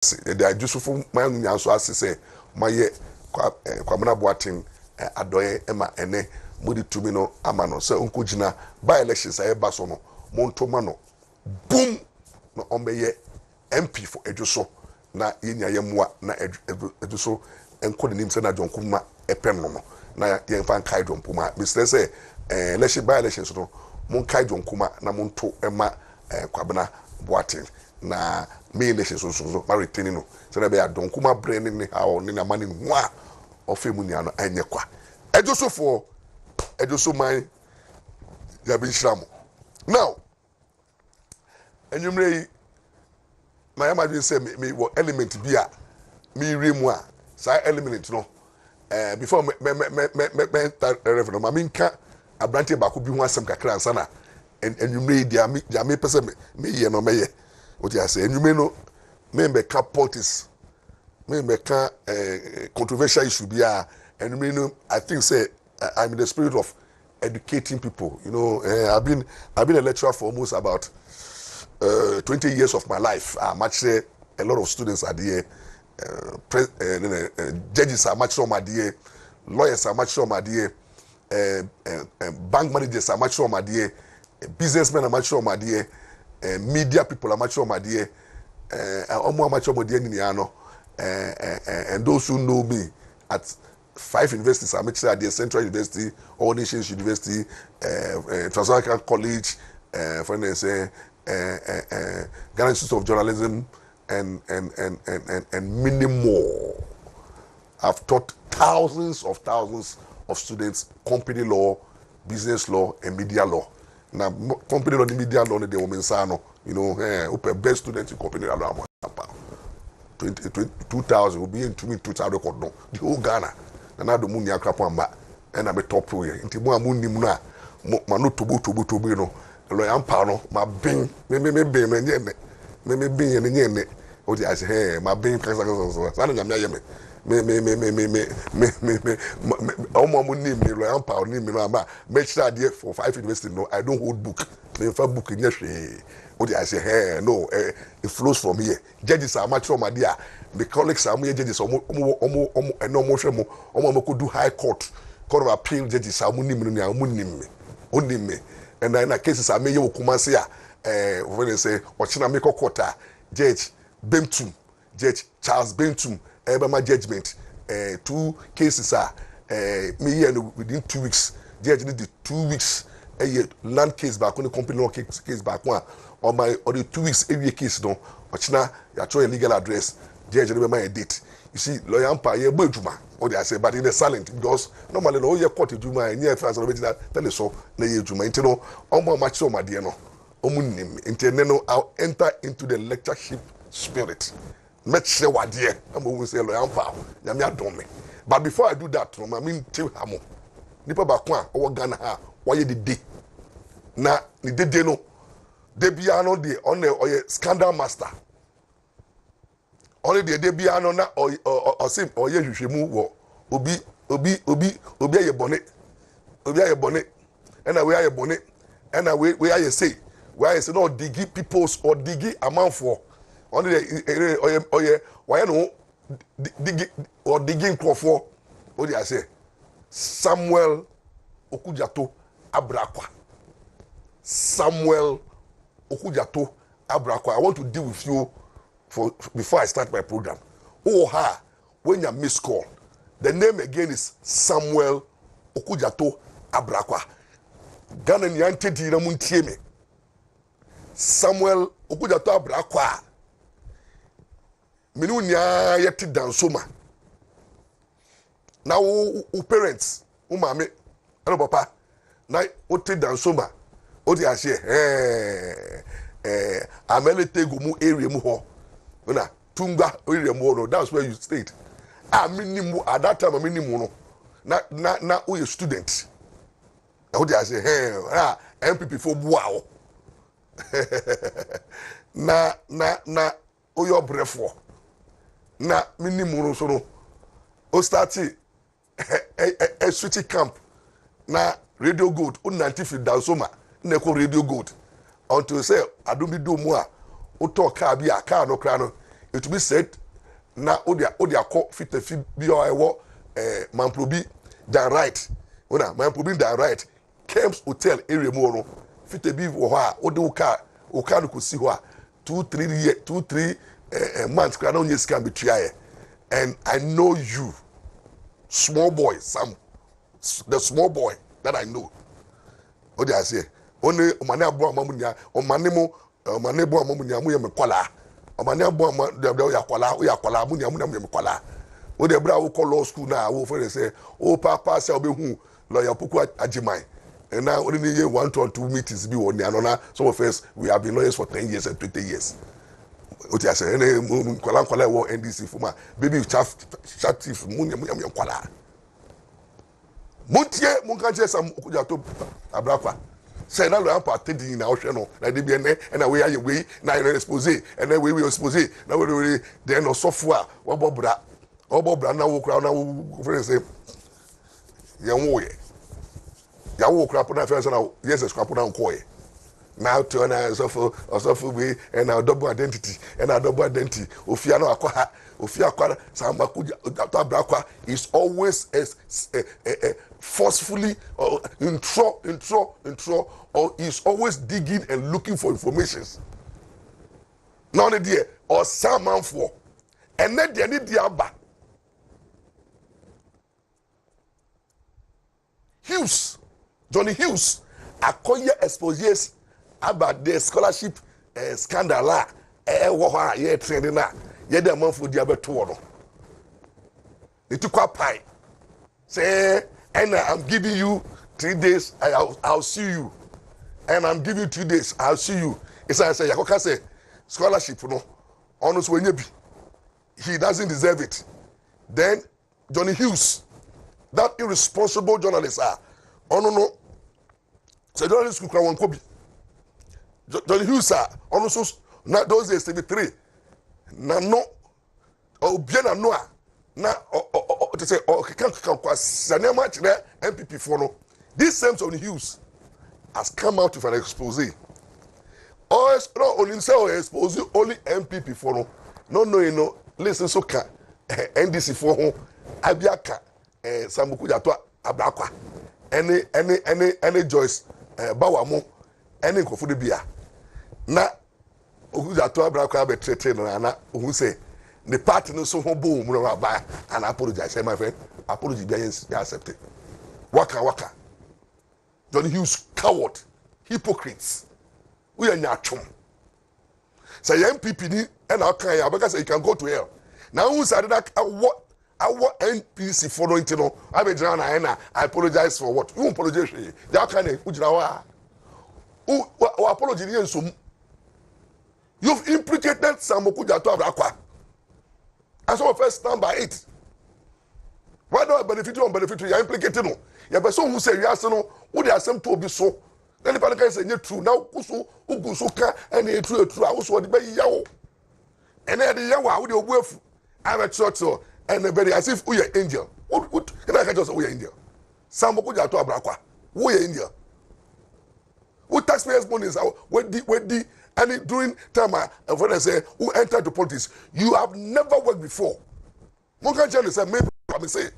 they are just for my nyanso asese maye kwamna boaten adoye ema ene mudi tumi no amano se onkogina by elections ayeba so no montoma no boom no ombeye MP for Ejuso na yenya yemwa na Ejuso enkode nim se na jonkuma epem no na yemfa kai jompuma Mr. say election by elections no mon kai jonkuma na monto ema kwabena boaten na me elections so ma retain no se na be adonkuma brain ni ha ni na mani nwa ofemu ni ano anye kwa Ejuso for Ejuso man ya bi shiramo now enyumre my imagine say me what element be a me remu a say element no before me referendum I mean ka abrante ba ko bi ho asem kakra ansa na enyumre dia me pese me ye no me ye what you say enyumre no me be ka politics me be ka controversial issue be a enyumre no I think say I'm in the spirit of educating people, you know. I've been a lecturer for almost about 20 years of my life. Much say a lot of students are there, judges are much so my dear, lawyers are much so my dear, bank managers are much so my dear, businessmen are much so my dear, media people are much so my dear, much so my dear, and those who know me at 5 universities, I make sure at the Central University, All Nations University, Transnational College, for instance, Ghana Institute of Journalism, and many more. I've taught thousands of students company law, business law, and media law. Now, company law and media law, they women sano, you know, best students in company law. 2000 will be in 2000 record no the whole Ghana. Na do mu nia krapo amba e na be top we nti mu amunnim no a ma no tobo no lo yampa no ma ben me ben me nye me ben ye nye o di ase he ma ben kasa sa na nyame aye me o mo amunnim me lo yampa o ni me no amba me chira de for 5 university no I don't hold book me fa book nye hwe o di ase he no it flows from here judges are much from there. The colleagues are more judges and no more could do high court of appeal judges are only me and in cases I may you come say when they say Ochinameko Kota Judge Bentum Judge Charles Bentum my judgment 2 cases are me and within 2 weeks judge did the 2 weeks a land case back on the company law case back one or the 2 weeks every case no Ochina you are a legal address judge remember a date. You see, lawyer empire ye bojuma. Or they say, but in the silent because normally no ye court juma and ye fans that tell us so na ye juma. Into no, omo much so my dear no. Omunim. Into no, I'll enter into the lectureship spirit. Met say what dear. I'm going to say lawyer empire. Yamia don't me. But before I do that, no, I mean till hamo. Nipa bakwa or Ghana ha. Why ye the day? Na ni de no. De biano de on the scandal master. Only the day biano na or sim or ye hwehwemu wo obi aye bone and we aye bone and we aye say no digi peoples or digi amount for only the why no digi or digging for what do I say Samuel Okujato Abrakwa Samuel Okujato Abrakwa. I want to deal with you before I start my program. Oh ha, when you miss call, the name again is Samuel Okujato Abrakwa. Ghana nyante di na muntie me. Samuel Okujato Abrakwa. Minu nya yeti dansoma. Na u parents, u mame, ano papa, na o te dansoma. O di ashe amele tegumu area mu ho. Na Tunga area mu no, that's where you stayed. Minimum at that time minimum no. Na we student. How do I say MPP for wow. na o your brefo. Na minimum so no. O starti a switch camp na Radio Gold o 90 down soma na ko Radio Gold until say adumi do mu a o talk car bi a car no kra no it will be said na odia call fit the fit be or ewo Mamprobi than right una Mamprobi than right Camps Hotel area mo no fit be wo ha ode wo car no ko si ho a 2-3 months kra na onye sika betua and I know you small boy the small boy that I know ode I say only omane abo amamunia omane bo amamunia mu ye mekwala omane abo am de yakwala munia me mekwala wo de bra wo call law school na wo for say o papa say obehu lawyer Puku Ajiman and now only ye 1 or 2 meetings be one another. Some of us we have been lawyers for 10 years and 20 years. What I say kwala wo NDC fuma baby chat if munya kwala montie munka sam okuja to Abrabo say na lo ampa tedi na ohwe no na de bi ene na we aye we na expose and then we expose na we then no software wabobra na wo kra na wo friend say yan ya wo kra po na friend say na yes scrap na nko ye now to na so we and our double identity ofia no akwa ofia akwa samba kuja Abrabo is always forcefully intro or is always digging and looking for informations now the or someone for and then they need the aba Johnny Hughes akoye exposures about the scholarship scandal wo ha ye trend na ye dem man for dia beto no it took up pie say and I'm giving you 3 days I'll see you and I'm giving you 2 days I'll see you it's I say yakoka say scholarship no ono so wenye bi he doesn't deserve it then Johnny Hughes that irresponsible journalist ono no say journalist school kwa won ko bi Johnny Hughes also na those days 73 na no obia na no na to say can kwa sanema chire MPP for no this same Johnny Hughes has come out with an expose no only say expose only MPP for no you know listen so can NDC for ho abiaka Samukuja to Abrabo any Joyce Bawamo any kofu de bia na Okuja to Abrabo abetrete no na ohu say the party no so ho bo mu no ba and apologize say my friend apology be accepted waka Johnny Hughes coward hypocrites we are nyatwom say MPP ni and akan ya because you can go to hell now who said that what NPC following to know I be na I apologize for what you apologize that kind of ujira wa apology ni ensum you've implicated Samukuja to Abrabo and so first stand by it why don't benefit you you are implicated no ya person who say you ask no who dey asem to obi so then the person say true now kuso uguso ka and true I so dey be yawo and then the yawo who dey obuafu I'm a church and very as if we are angel what can I just say we are angel Samukuja to Abrabo we are angel who taxpayers money is when the and during time when I say who entered the politics you have never worked before Monka Jenny said maybe I say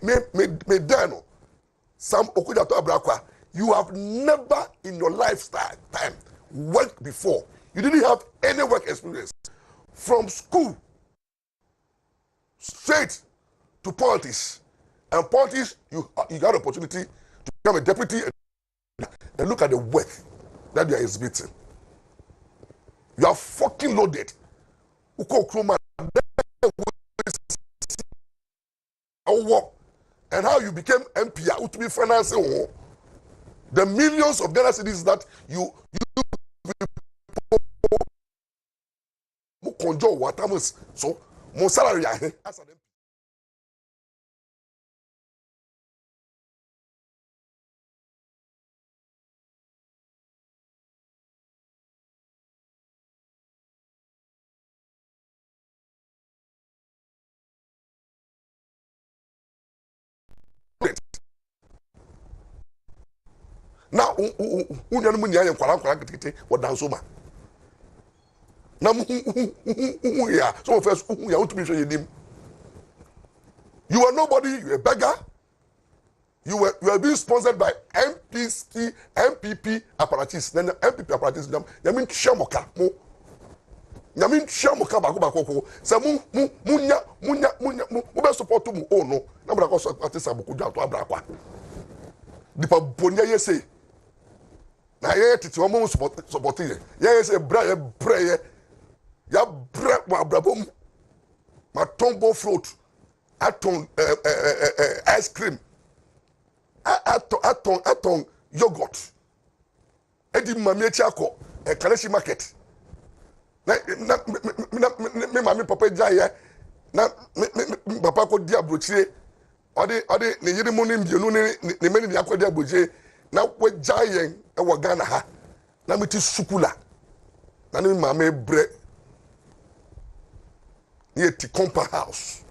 me dano Sam Okuja to Abrabo you have never in your lifetime worked before you didn't have any work experience from school straight to politics and politics you got an opportunity to become a deputy and look at the work that you are exhibiting. You are fucking loaded. And how you became MP to be financing the millions of Ghana cedis that you conjure what so my salary as an MP. Now, unyanumu kwala kitikiti wa dansoma. na who ya some of us who ya wontumi hwe yenim. You are nobody, you are a beggar. You are being sponsored by MPP apparatus. Then MPP apparatus yamin shamoka mo. Yamin shamoka bako. Say mu be support mu oh no. Na bra ko support sabuku dwa to abrakwa. Dipa bonya yese. Na ye titi wo mo support ye. Ye say bra ye ya bra wa Abrabo mu. Ma tombo float. Aton ice cream. Aton yogurt. Edi mami chako Kaleshi market. Na me mami papa jaya na papa ko dia brochire ode ne yiri mu ne mbienu ne meni ne akodi aboje na we jaya e wo Ghana ha na meti sukula na ne mami bre ne ti compound house.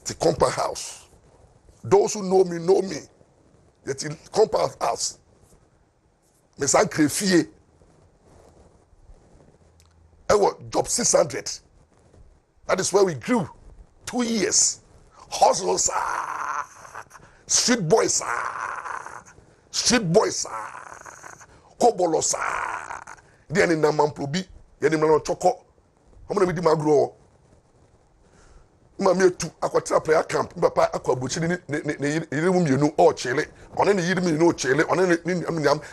The compound house. Those who know me know me. Yet the compound house. Me san crefie. Job 600. That is where we grew. 2 years. Hustles. Street boys. Street boys. Kobolos. Then in Namamprobi. Then in Choco. How many did my grow? Mami tu akwatra prayer camp papa akwabuchi ni yirimu mienu o chele one ne yirimu mienu o chele one ne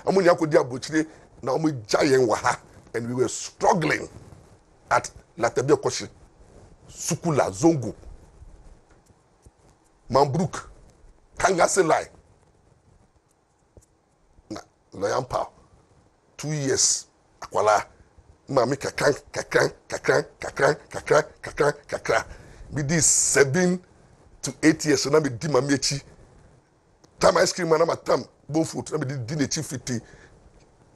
amunya akodi abuchi na omu giant wa ha, and we were struggling at Latebia Koshi Sukula Zongo Mambruk Kangaselai na Loyampa 2 years akwala mami kakran we did 7 to 8 years so na me di mami echi time ice cream na matam bon fruit na me di nechi 50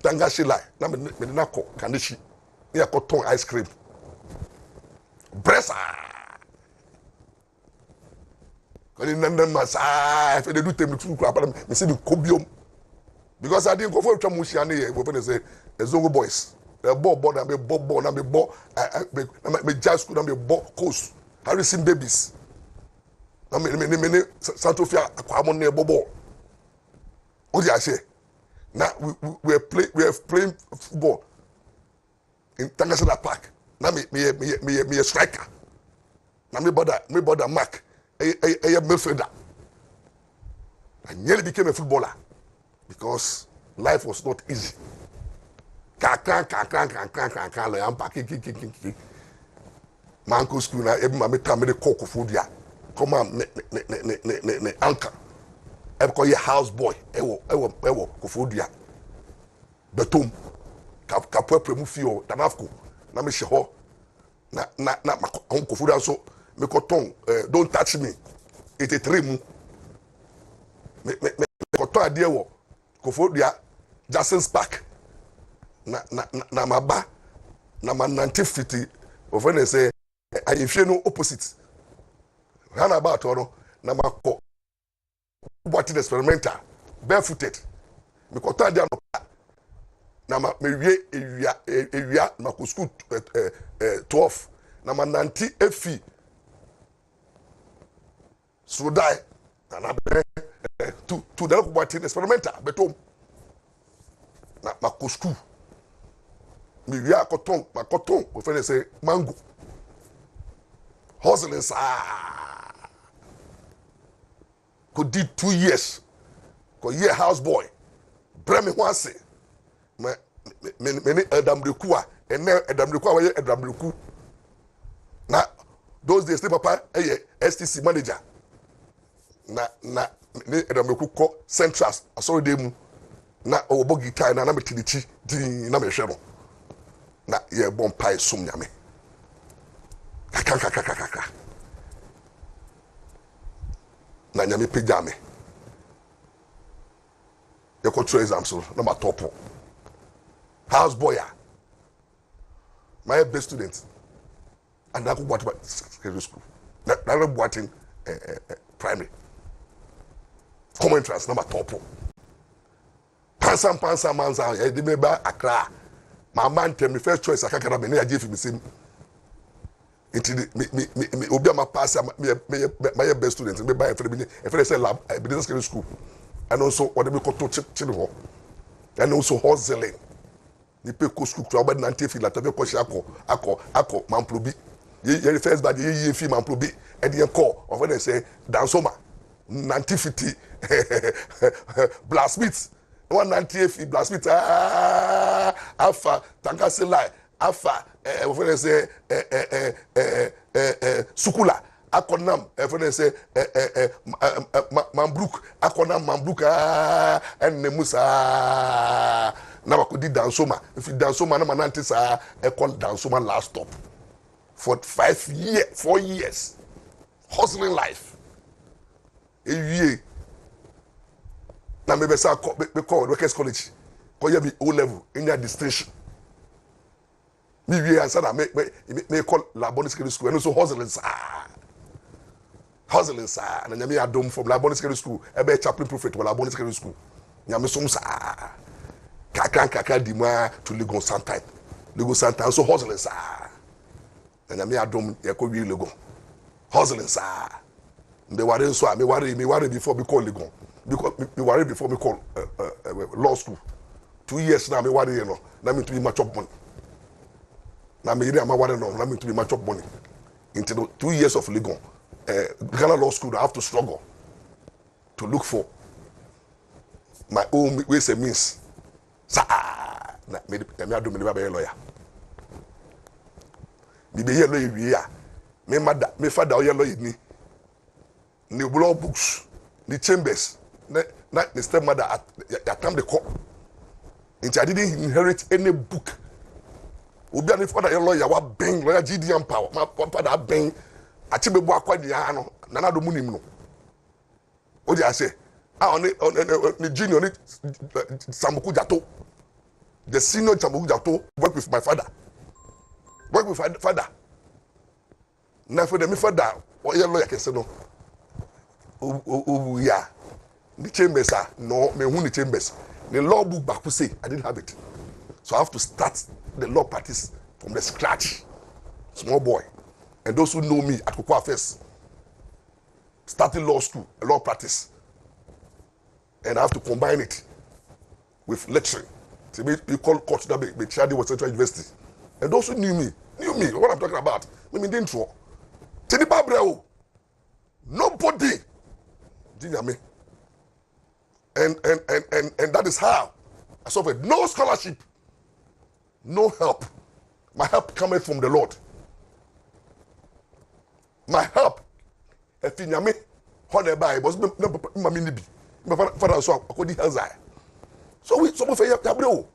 tanga shilai na me na ko kaneshi na yakoton ice cream bresa kani nanda masa if they do tell me true crap me say the kobiom because I didn't go for twa mushi ane we pen say Zongo boys the ball na me ball na me ball me jazz school na me ball coast Harrison babies na me Santofia akwamon na ball what do I say now we have playing football in Tangasila Park na me striker na me brother Mark a midfielder. I nearly became a footballer because life was not easy. Kakran my uncle school na every mama tell me the cook food ya come on ne anchor I call you house boy ewo food ya betom kapwe premu fio danafko na me sheho na uncle food so me koton don't touch me it a tremu me koton adie wo kofodu ya Jason's Park na maba na man 1950 ofene say I no opposite run about oro na mako what the experimental barefooted me koton adie na me wie ewia na ko school 12 na man 90 efi so die na to the what experimental betom na makosku mi wi makoton o fe say mango hustling could did 2 years ko year house boy bremi hwase me Adamreku a ene Adamreku a we Adamreku na those days the papa STC manager na ne Adamreku ko central asori dem na obo guitar na metinichi din na mehwe no na ye bon pai sum nyame kaka na nyame pejame ye ko tro exam so na ma top house boy my best student and I go what secondary school na boating primary common entrance na ma top pansa mansa e de me ba Accra my man tell me first choice akakara me na je fi me sim it me obi am pass my best student me buy for say lab business school and also what me ko to chile ho and also hustling ni pe ko school to about 90 fi la to be ko shi akọ mamplobi ye first bad ye fi mamplobi e de call of when they say dansoma 9050 blacksmith 190 blacksmith alpha tankasela alpha when they say sukula akonam when they say mambruk akonam mambruk and nemusa na wakodi dansoma if dansoma na manante sa e call dansoma last stop for 4 years hustling life ewie na me be sa be call workers college ko ya bi O level in your distinction me wie answer na me call Laboni Secondary School and also hustling sa na nyame adom from Laboni Secondary School e be chaplain prophet for Laboni Secondary School nyame som sa kaka di ma to Lagos sometime so hustling sa na nyame adom ye ko wi Lagos hustling sa me worry so me worry before we call Lagos because me worry before we call law school 2 years now me worry no na me to be much up money na me iri am worry no na me to be much up money into 2 years of Lagos Ghana law school I have to struggle to look for my own ways and means sa na me adom me be lawyer me be here lawyer wi a me father o lawyer ni law books the chambers na the stepmother at time the court I didn't inherit any book obi an father your lawyer wa ben lawyer GDM power my father ben achibebo akwadia no na do munim no o dey say on the junior ni Sambuku Jato the senior Sambuku Jato work with my father na for the me father o your lawyer kese no oh yeah the chambers no me hu the chambers the law book back say I didn't have it so I have to start the law practice from the scratch small boy and those who know me at Kokwa first starting law school law practice and I have to combine it with lecturing so we call court that be Chadi was Central University and those who knew me what I'm talking about me didn't throw Tinipa Breo nobody and that is how I suffered. No scholarship, no help. My help coming from the Lord. My help, if you me, honey by was mammy nibi. My father saw a good hazard. So we some of you have bro.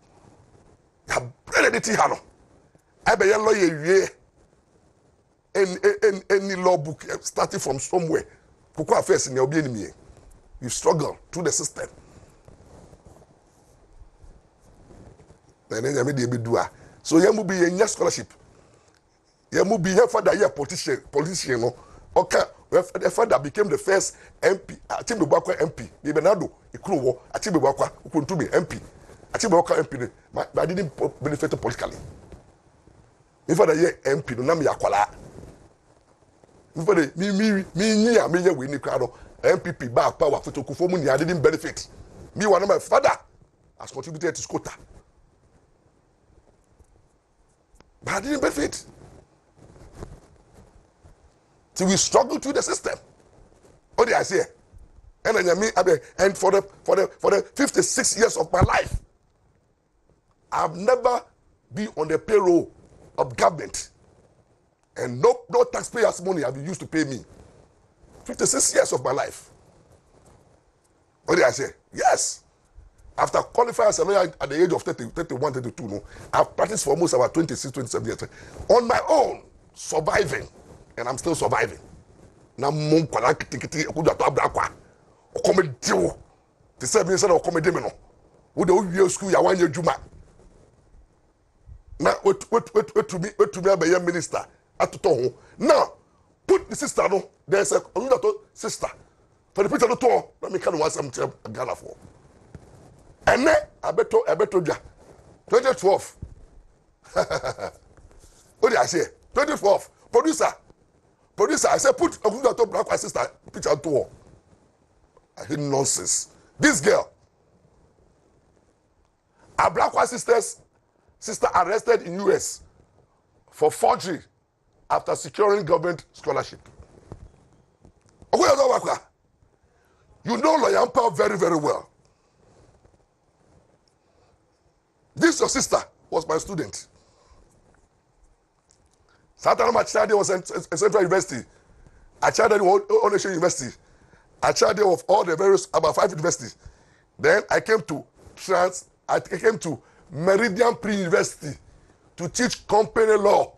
Have bread the hano. I be a lawyer any law book starting from somewhere. Kokwa first in your enemy. You struggle through the system. So you will be a scholarship. You will be a father, a politician. Okay, the father became the first MP. Achibebakwa MP. The Benado, Ikruwo, Achibebakwa, WONTUMI MP. Achibebakwa MP. But I didn't benefit politically. If I MP, no name yakwala. If I me we need crowd. MPP back power for to conform I didn't benefit. Me one of my father has contributed to Scota. But I didn't benefit. So we struggle through the system. What did I say? And for the 56 years of my life, I've never been on the payroll of government. And no taxpayers' money have been used to pay me. 56 years of my life. What did I say? Yes. After qualifying as a lawyer at the age of 30, 31, 32, no, I've practiced for almost about 26, 27 years. On my own, surviving. And I'm still surviving. Now, mum kwala kitikiti okuja to abrakwa. Okomedi wo. Te say me say na okomedi me no. Wo de wo school ya wanye juma. Na wait to me abe minister atoto ho. Now, put the sister no. There's a sister. For the picture no to, let me can want some Ghana for. And then abeto ja 2012. What did I say? 2012. Producer, I said put Okudato Black sister picture to her. I hate nonsense. This girl, a black sister arrested in US for forgery after securing government scholarship. You know Lawyer Mpao very, very well. This your sister was my student. Santana Machade was in Central University. Achade was Onisha University. Achade of all the various about 5 universities. Then I came to Meridian Pre-University to teach company law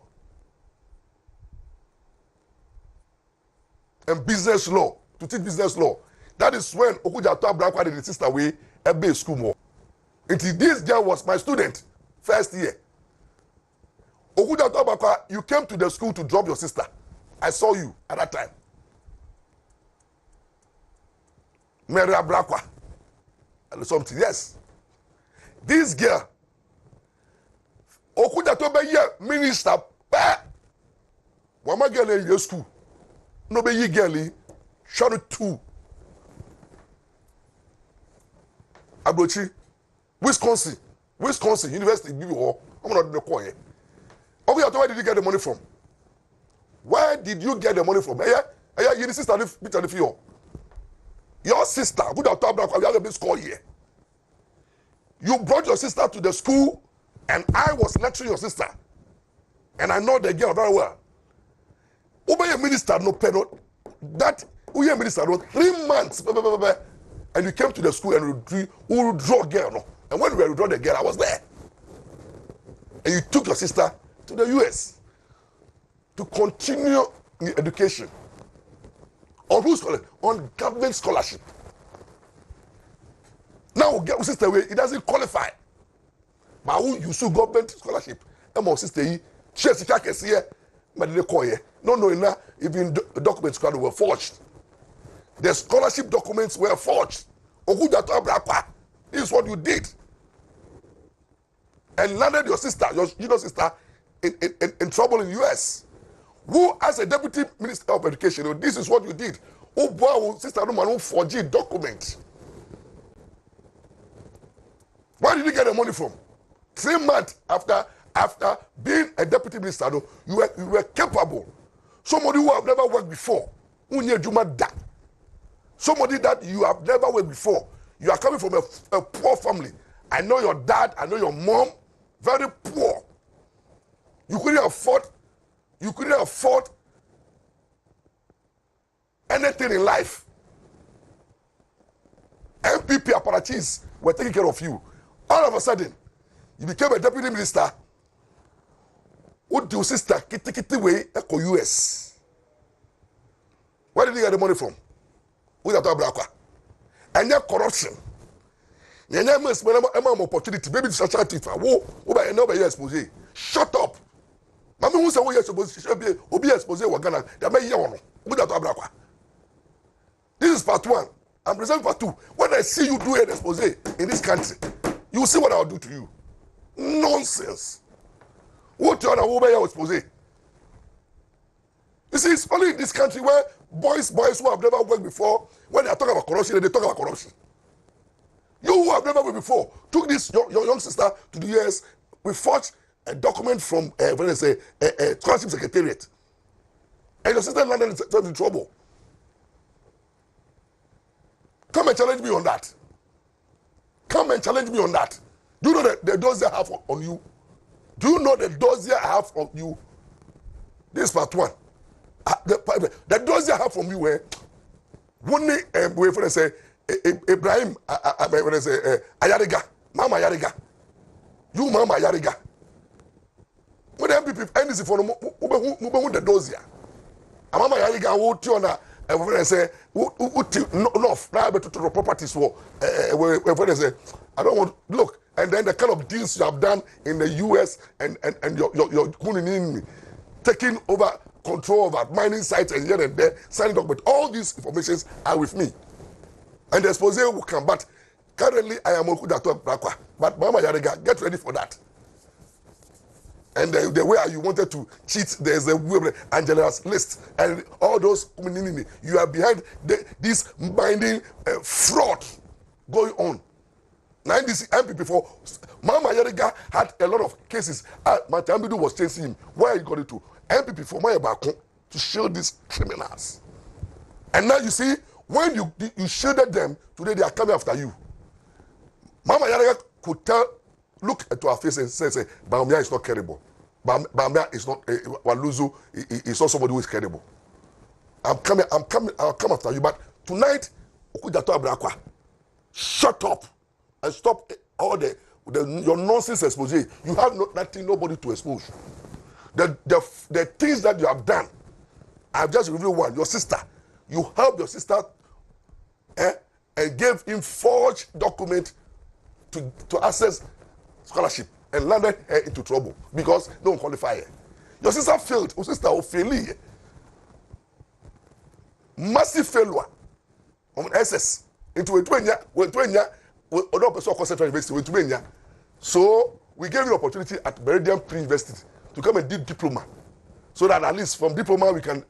and business law. To teach business law. That is when Okujato Abrabo did the sister way a base school more. This girl was my student first year. Okudato Abrabo, you came to the school to drop your sister. I saw you at that time. Mmra Abrabo. Something, yes. This girl, Okudato Abrabo minister, Wama girl in your school. No be ye girl, shot 2. Abrochi, Wisconsin University, I'm not the coin. Okay, where did you get the money from? Where did you get the money from? Your sister, your sister, good at top, you have a big score here. You brought your sister to the school, and I was lecturing your sister, and I know the girl very well. Obey a minister, no penalty. That we a minister, no 3 months, and you came to the school and you draw girl, no. And when we withdraw the girl, I was there. And you took your sister to the US to continue the education. On whose scholarship? On government scholarship. Now, get sister way, it doesn't qualify. But who you sue government scholarship? And my sister, she has to here, but they call here. No, even the documents were forged. The scholarship documents were forged. Okudato Abrabo, this is what you did. And landed your sister, your junior sister, in trouble in the US. Who, as a deputy minister of education, this is what you did. Oh boy, sister, no forged document. Where did you get the money from? 3 months after being a deputy minister, you were capable. Somebody who have never worked before. Somebody that you have never worked before. You are coming from a poor family. I know your dad, I know your mom, very poor. You couldn't afford anything in life. MPP apparatchiks were taking care of you. All of a sudden, you became a deputy minister. What do your sister kitty way echo US? Where did you get the money from? Who's that Abrabo? And your corruption. You must opportunity. Maybe it's a chat if I nobody expose. Shut up. Mama who say we supposed to be exposed to Ghana. That may you know. Who's that Abrabo? This is part 1. I'm presenting part 2. When I see you do an expose in this country, you will see what I'll do to you. Nonsense. What you are expose? You see, it's only in this country where boys who have never worked before, when they are talking about corruption, they talk about corruption. You who have never worked before took this your young sister to the US. We forged a document from scholarship secretariat, and your sister landed in trouble. Come and challenge me on that. Come and challenge me on that. Do you know the dossier I have on you? Do you know the dossier I have on you? This is part 1. The dossier I have from you where one way say Ibrahim Ayariga, Mama Ayariga. You Mama Ayariga. When the MPP NDC for the dossier. Mama Ayariga will turn and say enough now to the properties for I don't want look, and then the kind of deals you have done in the US and your taking over control over mining sites and here and there, signing document. All these informations are with me. And the expose will come. But Currently, I am Okudato Brakwa. But Mama Yarega, get ready for that. And the way you wanted to cheat, there's a way Angela's list and all those you are behind this binding fraud going on. Now this MPP for Mama Yarega had a lot of cases. Matambidu was chasing him. Where you got it to? MPP for Maya Bako to shield these criminals. And now you see, when you shielded them, today they are coming after you. Mama Yarega could look at our face and say, Bamia is not credible. Bamia is not Waluzu is not somebody who is credible. I'll come after you. But tonight, Okudato Abrakwa, shut up and stop all your nonsense expose. You have nothing, nobody to expose. The things that you have done, I've just revealed one. Your sister, you helped your sister and gave him forged document to access scholarship and landed her into trouble because no one qualified her. Your sister failed. Your sister will fail. Massive failure on SS into a 20 university. So we gave you opportunity at Meridian Pre-University to come and do diploma, so that at least from diploma we can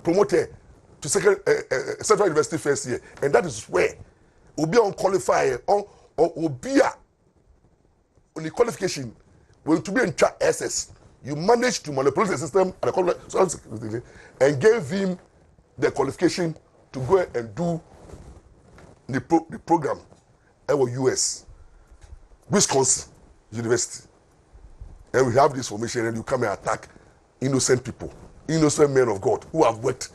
promote her to Central University first year, and that is where will be unqualified or be on the qualification when to be in SS. You managed to manipulate the system and gave him the qualification to go and do the program at US, Wisconsin University. And we have this formation, and you come and attack innocent people, innocent men of God who have worked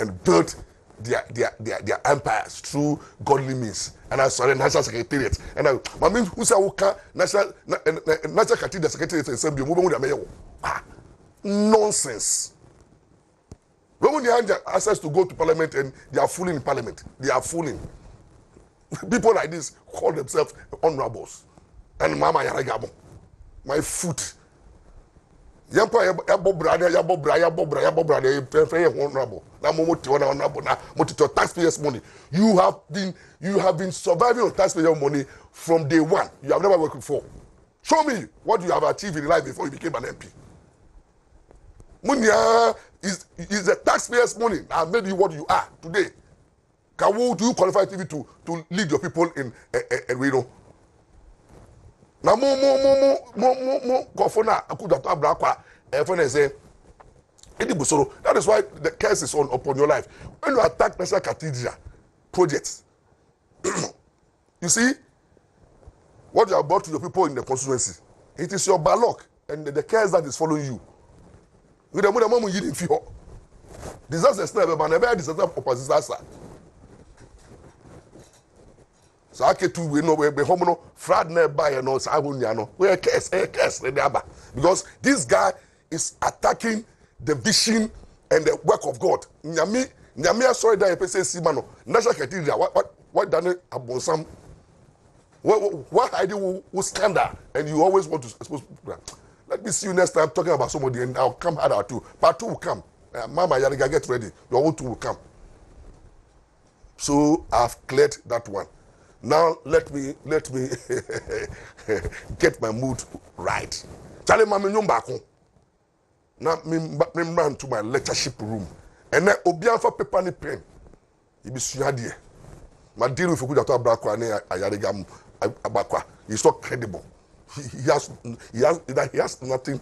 and built their empires through godly means. And I saw the National Secretariat. And I mean, who said, National Cathedral Secretariat and Assembly, nonsense. When they have access to go to Parliament and they are fooling in Parliament, they are fooling. People like this call themselves honorables. And Mama Yaragamo, my foot. Yabo brother, honorable. Now taxpayers' money. You have been surviving on taxpayers' money from day one. You have never worked before. Show me what you have achieved in life before you became an MP. Money is the taxpayers' money that made you what you are today. Do you qualify TV to lead your people in Reno? Now, Gofona, Akudato Abrakwa, that is why the curse is upon your life. When you attack National Cathedral projects, you see what you have brought to your people in the constituency. It is your bad luck and the curse that is following you. With the moment you didn't feel disaster is never, but never disaster for disaster. So I can we know we home fraud nearby and also we curse because this guy is attacking the vision and the work of God. Nyame sorry that you say Simano National Cathedral what done Abonsam what I do who scandal and you always want to expose people. Let me see you next time talking about somebody and I'll come harder too. Part 2 will come. Mama Yariga, get ready. Your own 2 will come. So I've cleared that one. Now let me get my mood right. Charlie Mami Nyumbako. Now me run to my lectureship room. And then Obian for paper and pen. He be suadie. My deal with Okudato Abrakwa and Ayariga Abakwa. He's not credible. He has nothing.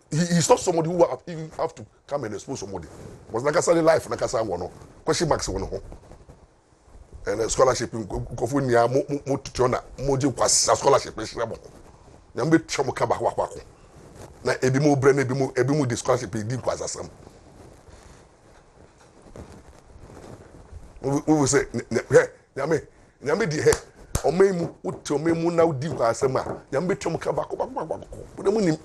He's not somebody who even have to come and expose somebody. Was Nakasa life, Nakasa one. Question marks one. And scholarship in Kofunia, Motuna, Moji was scholarship. Nambe Chamokaba Wako. Na Ebimu Bren, Ebimu, the scholarship he did was some. We will say, Yame, the head. Omemu utomemu na udiwa asema nyambe chomuka bako munim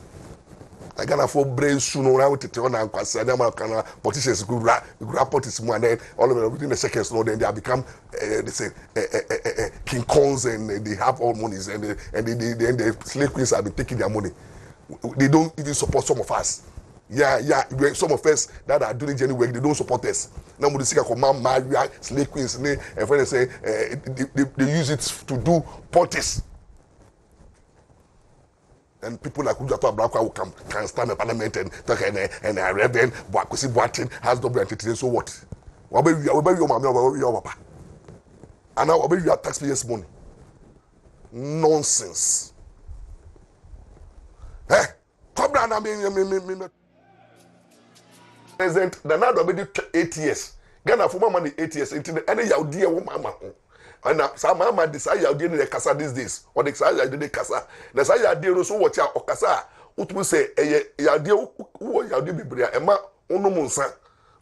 agana for brain suno na utete ona ankwasa na kana politicians go report is more and all of them within the seconds no then they have become they say king kongs and they have all monies and the slave queens have been taking their money. They don't even support some of us. Yeah, some of us that are doing journey work, they don't support us. Now, we see Maria, slave queens, and friends say they use it to do politics. And people like Abrabo will come, can stand in parliament and talk and Reverend Boatin has double entity. So what? What about your mama? What about your papa? And now, what about your taxpayers' money? Nonsense. Eh? Come down, I mean, President Nana Dobedi 8 years. Ghana for money 8 years. Until any Yaudi woman. And some mama decide Yaudi in the Casa these days. Or the Saya did the Casa. The Saya did also watch out or Casa. What we say, Yaudi who Yaudi Bibria, Emma, Onomonsa.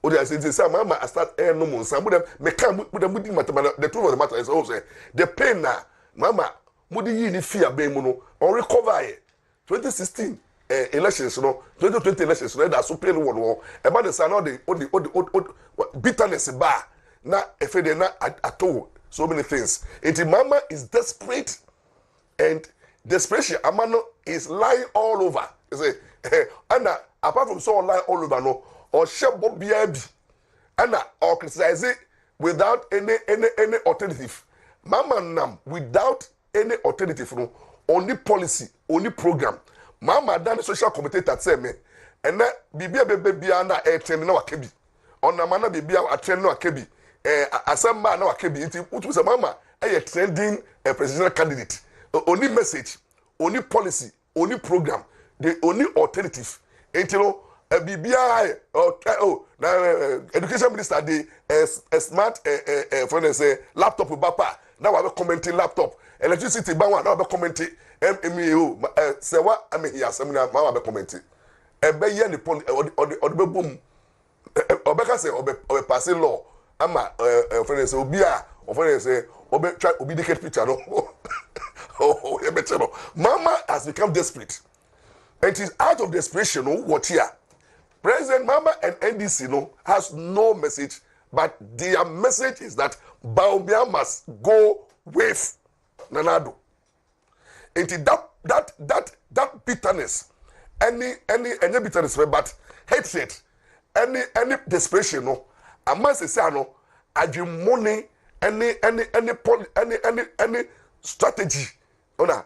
Or they say, Mama, I start air no monsa. But they come with the moving matter. The truth of the matter is also the pain now. Mama, Moody Yini Fia Bemono, or recover 2016. Elections, 2020 elections, that's so pain one war. About the son of the bitterness bar. Now, if they not at all, so many things. Until Mama is desperate, and desperation, Amano is lying all over. You say, Anna, apart from so lying all over, no, or share Bobby, Anna, or criticize it without any alternative. Mama Nam, without any alternative, no, only policy, only program. Mama done social commentator say me, and that bibia baby na attend no akebi. On na mana bibia attend no akebi. Asamba no akebi. It was a mama a trending presidential candidate. Only message, only policy, only program, the only alternative. Until bibia education minister the smart for say laptop with papa. Now I be commenting laptop. Electricity ban now I be commenting. Say what I mean here seminar mama be commenting. Ebe ye ni poli be boom. Obeka say obe passing law. Ama friend say obi a friend say obe try obi dictate picture no. Oh, you better know. Mama has become desperate. And it is out of desperation what here. President Mama and NDC has no message, but their message is that Baumia must go with Nanado. And that bitterness, any bitterness, but hatred, any desperation, a man says, no, I do money, any strategy,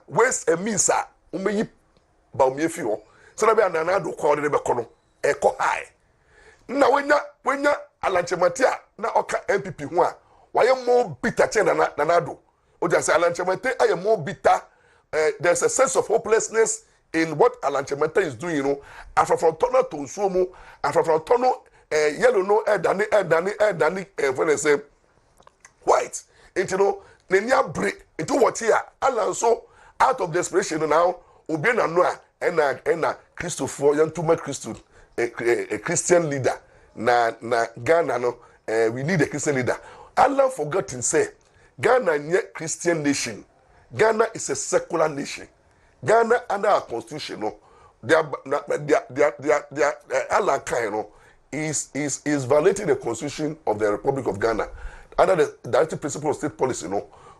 waste a means, umeyi Baumia fio. So that be Nanado called the Becono, echo high. Now when ya Alanchematia, na oka MPP one, why am more bitter than Nanado? Or just Alanchemate, I am more bitter. There's a sense of hopelessness in what Alanchemate is doing, After from Tono to Sumo, after from Tono, yellow no, Dani, when they say white, into Nenya break into what here, Alan so out of desperation now, Ubena Noa, and Christopher, WONTUMI Christian, a Christian leader, na Ghana, no, we need a Christian leader. Alan forgotten say, Ghana is Christian nation. Ghana is a secular nation. Ghana under our constitution, their Alan Kaino is violating the constitution of the Republic of Ghana. Under the directive principle of state policy,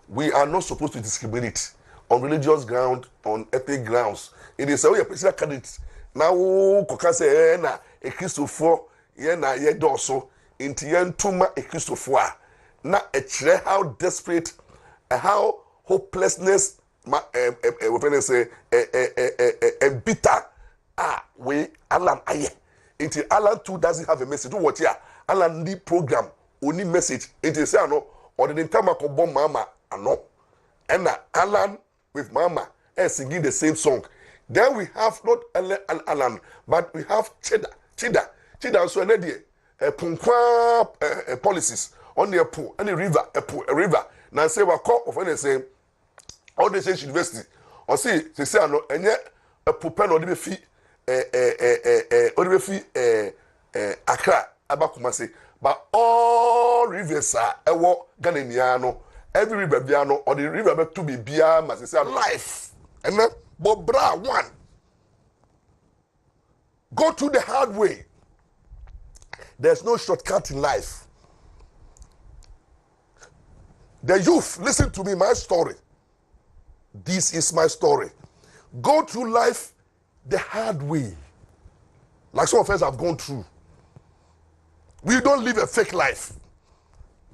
we are not supposed to discriminate on religious ground, on ethnic grounds. It is a way a presidential candidate. Now, Kokase na a Christopher, yena ye doso, into WONTUMI a Christopher. Now, how desperate, how hopelessness, say, bitter, we Alan aye. Until Alan too doesn't have a message. Do what here? Alan need program, only message. Until say no, or the time I bomb Mama, no. And Alan with Mama singing the same song. Then we have not Alan, but we have Chida. So another policies on the pool, any river, a river. Now say we call of any say all the same university. Or see, they say no, and yet a pupen or the fee, Accra, Abakumasi. But all rivers are a walk Ghanaiano, every river Biano, or the river to be Bia, must say life. And then Bobra one. Go through the hard way. There's no shortcut in life. The youth, listen to me, my story. This is my story. Go through life the hard way. like some of us have gone through. We don't live a fake life.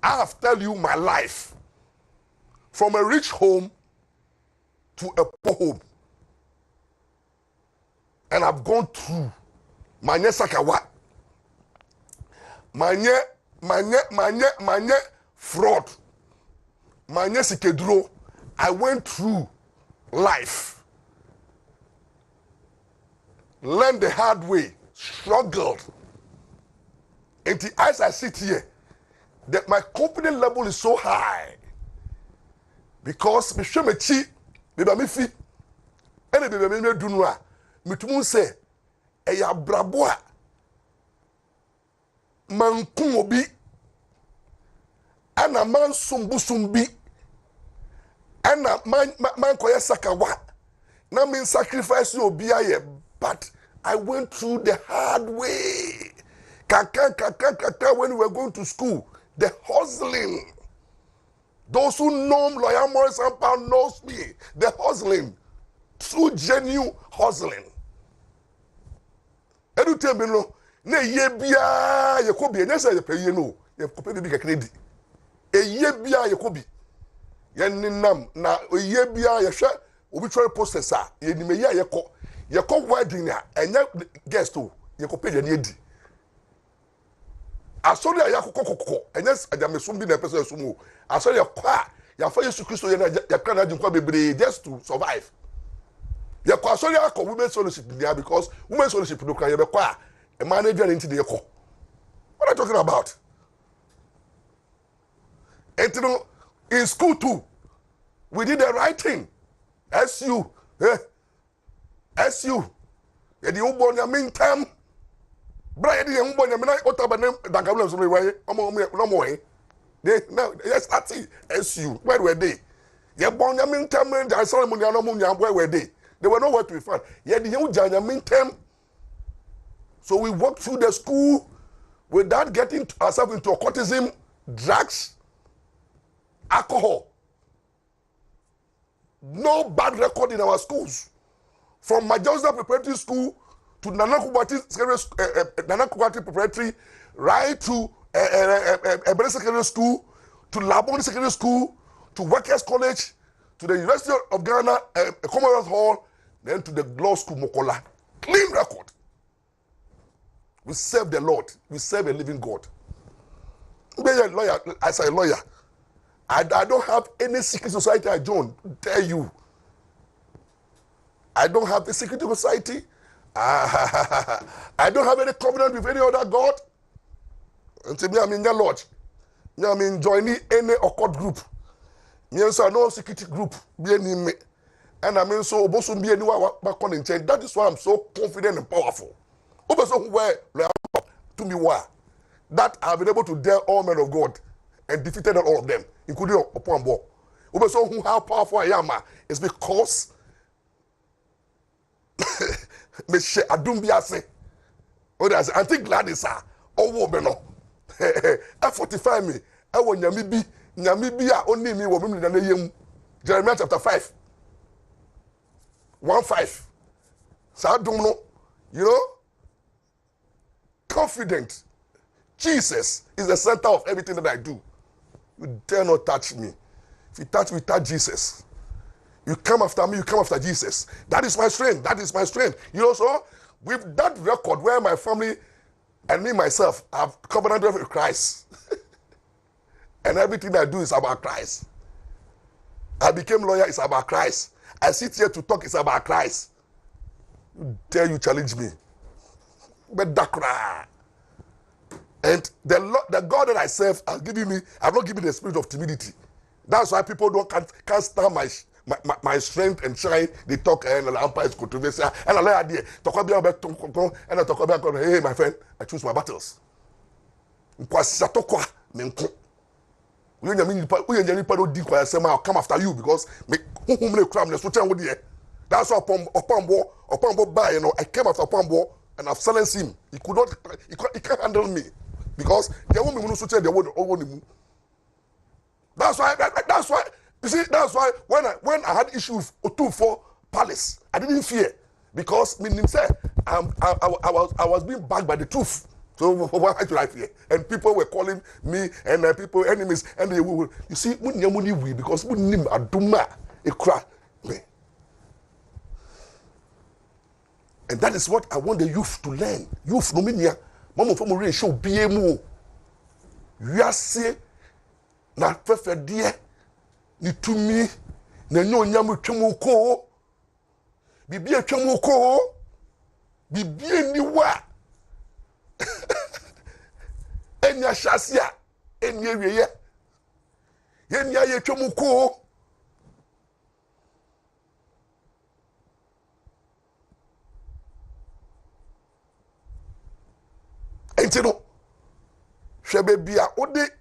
I have tell you my life. From a rich home to a poor home. And I've gone through. Manye sakawa. Manye fraud. Manye sikedro. I went through life. Learned the hard way. Struggled. And as I sit here, that my confidence level is so high. Because me show me chi, me ba me fi, ene be me dunu a, me tumu se, e Abrabo a, man kum obi, ana man sumbi, ana man koye sakawa, na me sacrifice obi aye, but I went through the hard way. Kaka, when we were going to school, the hustling. Those who know Lawyer Morris and Pound knows me. The hustling. True, genuine hustling. And you tell me, no, ne ye bia ye kobi, ne say ye pay ye no, ye kopi bi credit. E ye bia ye kobi. Ye ninam na ye bia ye hwe obituary processor, ye ni me ye ko wedding a enya guest o, ye kopi ye di. Asori aya kokokoko enyes ajamesum bi na person esumu asori akwa ya fa Yesu Kristo ya kana jinkwa bebre just to survive ya kwa asori akọ women's fellowship there because women's fellowship no kan ye be kwa e manager into the yeko. What are you talking about? And you know, in school too we did the right thing. SU ya di ubo na meantime Brian, the young boy, I'm not otabanem, Dankabulas, no, yes, that's it. SU, where were they? You're born, I mean, I saw them on where were they? They were nowhere to be found. Yet the young giant, I mean, so we walked through the school without getting ourselves into occultism, drugs, alcohol. No bad record in our schools. From Majosa Preparatory School to Nanakwati Preparatory, right to Ebre Secondary School, to Laboni Secondary School, to Workers College, to the University of Ghana, Commonwealth Hall, then to the Law School Mokola. Clean record. We serve the Lord. We serve a living God. Lawyer, as a lawyer, I don't have any secret society I join. Tell you. I don't have a secret society. I don't have any covenant with any other God. Until me, I'm in your lodge. Me, I'm in joining any occult group. Me, also no security group. Be any me. And I mean, so Obosun be anyone back on in change. That is why I'm so confident and powerful. Obosun where to me why that I've been able to dare all men of God and defeated all of them, including Opambo. Obosun who how powerful I am is because me she adum biase. O that's I think glad is owo be no. F45 me. I want nyami bi a oni mi wo me na yem. Jeremiah chapter 5. 1:5. Sa adum no, you know, confident. Jesus is the center of everything that I do. You dare not touch me. If you touch me, touch Jesus. You come after me, you come after Jesus. That is my strength. That is my strength. You know, so with that record where my family and me myself have covenanted with Christ, and everything I do is about Christ. I became lawyer, it's about Christ. I sit here to talk, it's about Christ. You dare you challenge me? But that and the God that I serve has given me, I've not given the spirit of timidity. That's why people can't stand my strength and shine. They talk and the empire is controversial. And I like idea. Talk about and I talk about hey my friend, I choose my battles. I'll come after you because that's why Opambo by, you know, I came after Opambo and I've silenced him. He can't handle me because there won't be no such a That's why you see, that's why when I had issue with 2-4 Palace, I didn't fear because meaning say I was being backed by the truth. So why should I fear? And people were calling me and people enemies, and they will. You see, we because we nim aduma ekra. And that is what I want the youth to learn. Youth no mean mama from really show BMO. You are say na fefe die ni tumi na nyo nyamu twemu ko. Bibi atwemu ko. Bibi ni wa. Enya shasia enya wiye. Yenya ye twemu ko. Entino hwebe bia ode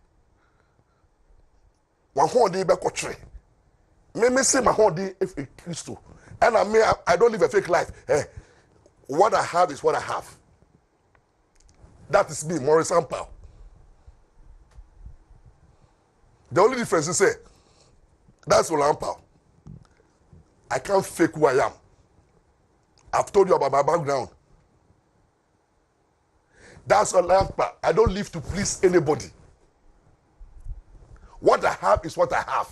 wa hode be kotre me say my hode if a Christo and I don't live a fake life. What I have is what I have. That is me, Maurice Ampao. The only difference is say that's all Ampao. I can't fake who I am. I've told you about my background. That's all Ampao. I don't live to please anybody. What I have is what I have.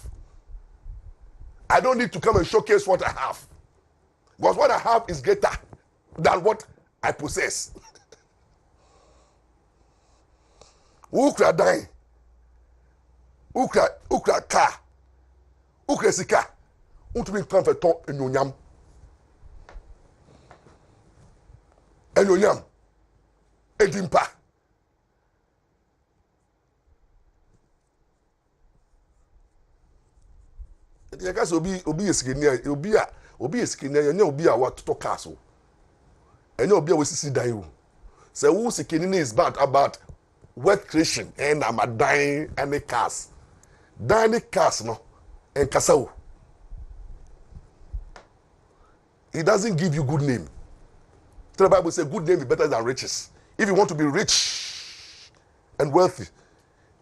I don't need to come and showcase what I have. Because what I have is greater than what I possess. Ukra dying. Ukra car. Ukra sika. Untumi comfort enyonyam. Enyonyam. Edimpa. You guys obi esikenia obi esikenia yenye obi a watoto castle. Enye obi a wesisi dan o. Say who sikeni is bad about wealth creation and am a dying any cars. Dying cars no and kasao. It doesn't give you good name. The Bible says good name is better than riches. If you want to be rich and wealthy,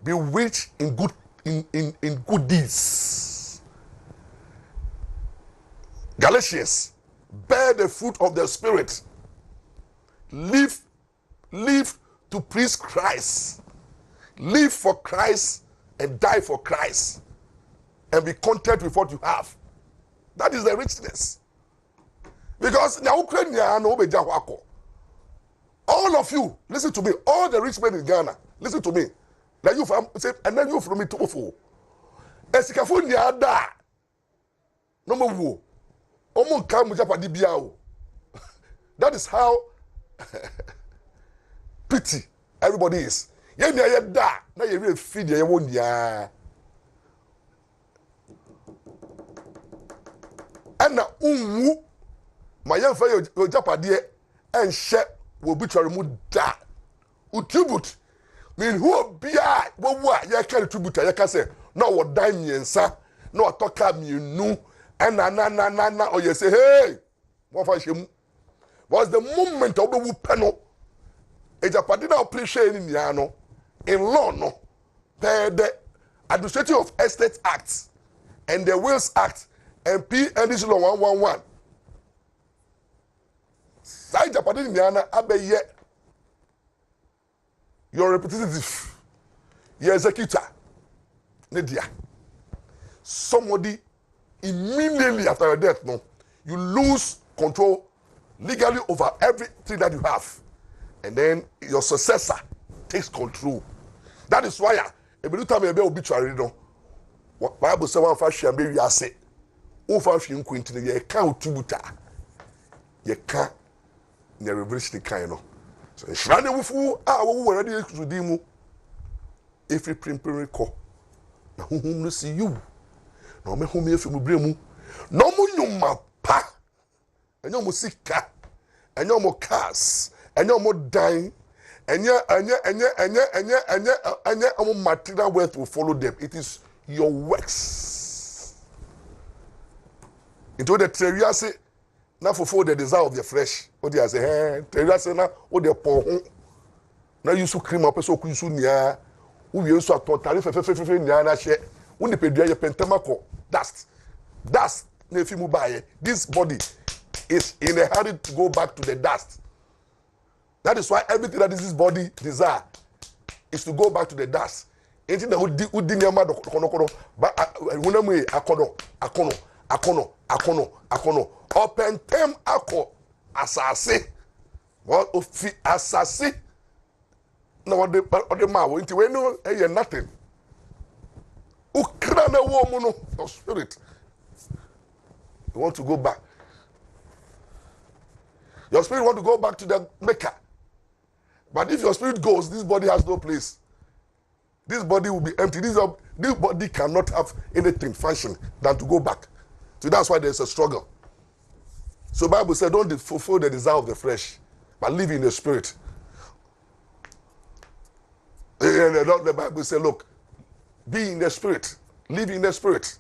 be rich in good deeds. Galatians, bear the fruit of the Spirit. Live to please Christ. Live for Christ and die for Christ. And be content with what you have. That is the richness. Because all of you, listen to me. All the rich men in Ghana, listen to me. Like you from say, and then you from me to ofo. Esikafu ni ada. No more. That is how pretty everybody is. Now you really feed your own. And now, my young fellow, your Japadi and share will be to remove that. Utribute mean who be I? What you can't tribute? You can say, no, what dime me and sir, no, talk at me, you know. And na or you say, hey, what for him? Was the moment of the panel? A Japadina appreciate in Yano, in law, no, the Administrative of Estate Act and the Wills Act and P. Edition 111. Side Japadina Yana Abe ye your representative, your executor, Nadia. Somebody immediately after your death, no, you lose control legally over everything that you have. And then your successor takes control. That is why every time you be obituary, no, what Bible says one fashion baby I say, one fashion quintin, you can't tributa. You can't never reach the kind of. So it's running with you, we were ready to redeem if you print call. Now whom see you. No me home if you bring mu. No mu nyuma pa. Enyo mo sika. Enyo mo cars. Enyo mo dying. Enye material wealth will follow them. It is your works. Into the teriase na fulfill the desire of the flesh. What they say, teriase na o de po ho. Na yusu cream up so ku yusu nia. Wo wi yusu aton tare fefe nia na hye. Wo ne pedua ye pentamako. Dust na efi mu baye. This body is in a hurry to go back to the dust. That is why everything that this body desire is to go back to the dust. Anything that would nyama do kono ba hunam akono open tem akọ asase what ofi asase na what the ma wo nti we no e nothing ukra na wo mu no your spirit you want to go back. Your spirit want to go back to the maker. But if your spirit goes, this body has no place. This body will be empty. This body cannot have anything function than to go back. So that's why there's a struggle. So Bible said, don't fulfill the desire of the flesh, but live in the spirit. And the Bible said, look, be in the spirit. Live in the spirit.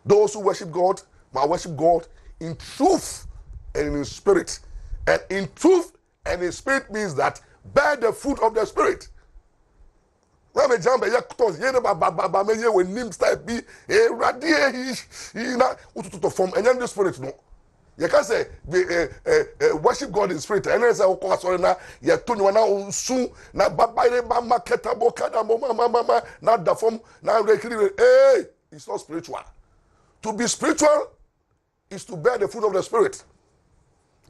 Those who worship God must worship God in truth and in spirit. And in truth and in spirit means that bear the fruit of the spirit. When me jamba ya kutos ye ne ba me ye we nim style bi e radie he na ututo form and the spirit no. You can say worship God in spirit. And say ko asori na ye to nwa na unsu na babaire ba maketa boka da mama na da form na rekiri it's not spiritual. To be spiritual is to bear the fruit of the spirit.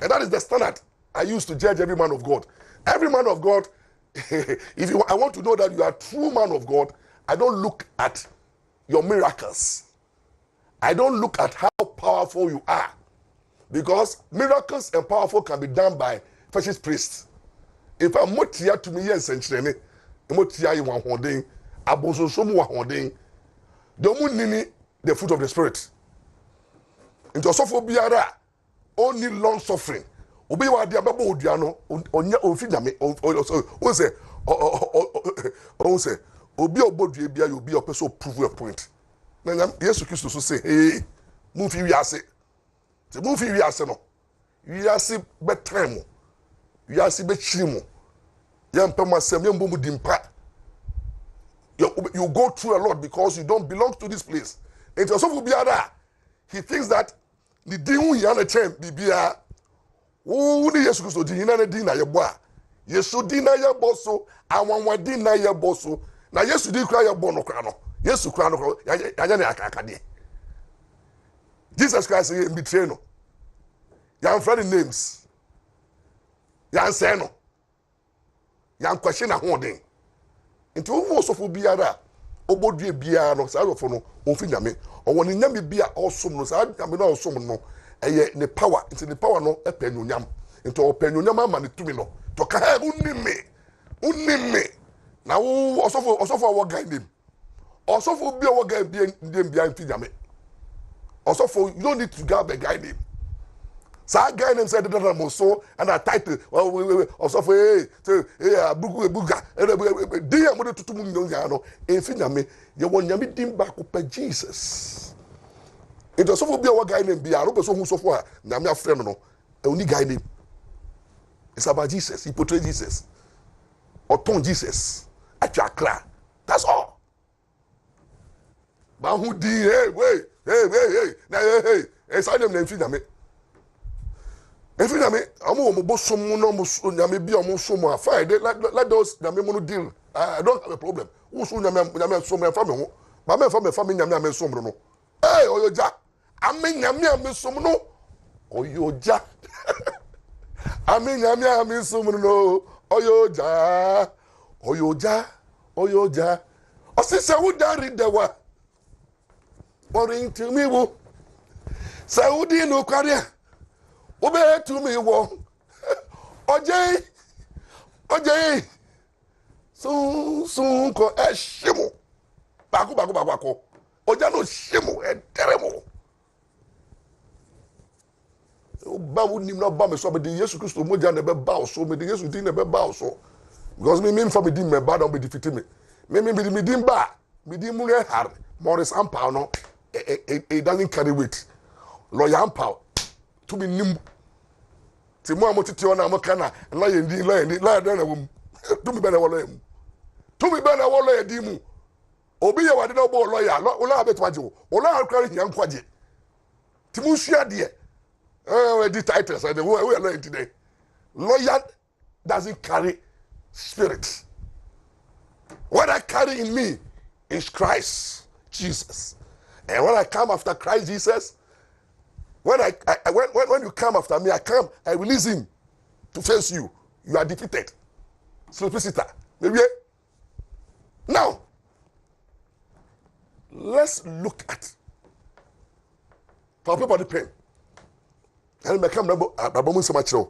And that is the standard I use to judge every man of God. Every man of God, I want to know that you are a true man of God, I don't look at your miracles. I don't look at how powerful you are. Because miracles and powerful can be done by fascist priests. If I'm not here to me, yes, and I'm not here you want holding, aboso so mu holding, the fruit of the spirit. Into sophobia, only long suffering. Obi wa dia babo oduano onya ofinyame o say obi obodue bia you be opeso prove a point. Na Jesus Christ so say hey mu fi wiase. Se mu fi wiase no. Wiase betrem. Wiase be chirimu. Yampem asem yembo mu dimpa. You go through a lot because you don't belong to this place. And so for biara he thinks that the din hu yana chem bibia wo ni Yesu Kristo din na din na yebo a Yesu din na yebo so awanwa din na yebo so na Yesu din kra yebo no kra no Yesu kra no ya ne akakade Jesus Christ say betray no ya friend names ya say no ya question na hoden nti wo so fo biara obodue biara no sa rofo no onfi nyame owoni nyame bia osom no sa nyame na osom no eye ne power nti ne power no epanyonyam nti opanyonyam ama ne tumi no to ka ha unime na wo osofo wo guide him osofo bia wo guide bia nfi nyame osofo you don't need to guide him sa guide him said that mo so and a title osofo buga dia mo de tutumu nyonya no enfi nyame ye wo nyame dim ba ko pa Jesus. It was so be our guy named Bia, no person who so far, Namia friend no, only guy name. It's about Jesus, he portrayed Jesus. Or ton Jesus. At your cry. That's all. But who did hey, say them name Finame. And Finame, I'm almost some no Yami be almost so more fine. Let those Yamimono deal. I don't have a problem. Who soon Yam so my family? My man from my family Yam so no. Hey, oh, Jack. Amen nyame somuno oyoja amen nyame somuno oyoja osise wo dari dewa to me wo saudi no kware wo be to me wo oje so ko eshimo bako oja no shimo enteremo ba woni na ba me so be Jesus Christ moja na be ba so me Jesus din na be ba so because me for me din me ba don be defeat me din ba me din mu ne har Morris Ampao no it doesn't carry weight lawyer Ampao to be nim ti mo amotiti ona amaka na lawyer din lawyer na wom to me be na lawyer mu to me be na lawyer din mu obi ye wade na bo lawyer lawyer betwaje wo lawyer kwari hian kwaje ti mu hua de the titles and the way we are today. Lawyer doesn't carry spirit. What I carry in me is Christ Jesus. And when I come after Christ Jesus, when you come after me, I release him to face you. You are defeated. Simplicity. Maybe. Now, let's look at paper and pen. And I come Abrabo so much now.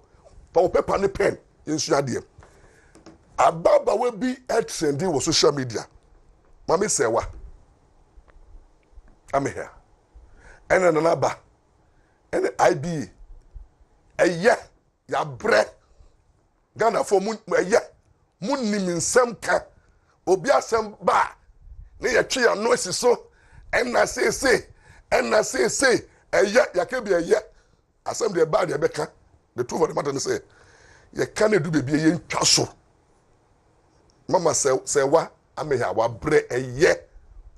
Paper and pen in Suadia. Abrabo will be trending with social media. Mami say what? I'm here. And another. And IB. Ya bread. Ghana for mun ni Nsem ka. Obi asem ba. Ne ya twe ya noise so. And na say. Ya ke bi ya. Asem de ba de beka. The truth of the matter say. Ya can do baby ye ntwa so. Mama say wa am here wa bre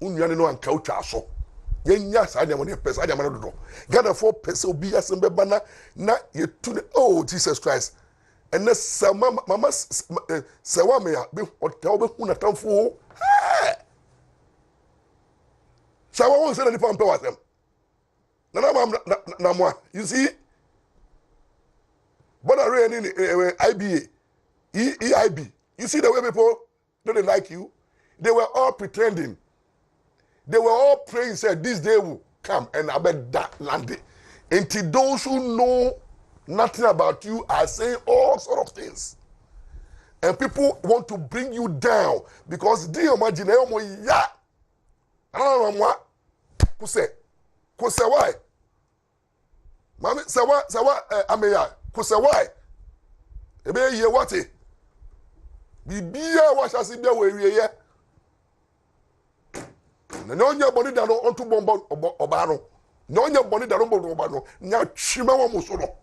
Unuane no anka utwa so. Yenya sa anya mo ne pesa anya mo do. Ghana for pesa obi asem be bana na ye tu oh Jesus Christ. And this mama sewa me ya be hotel be hu na tamfo. Sewa won say na nipa mpe wasem. Na mo you see but I really IBA EIB. You see the way people don't like you? They were all pretending. They were all praying, said this day will come and I bet that land. Until those who know nothing about you are saying all sort of things. And people want to bring you down because do you imagine I don't know why? Mami sawa ameya kuse why? Ebe ye what? Bibia wa shasi bia we wiye. Na onye boni da no onto bombo oba no. Na onye boni da no bombo oba no. Nya twima wa musoro.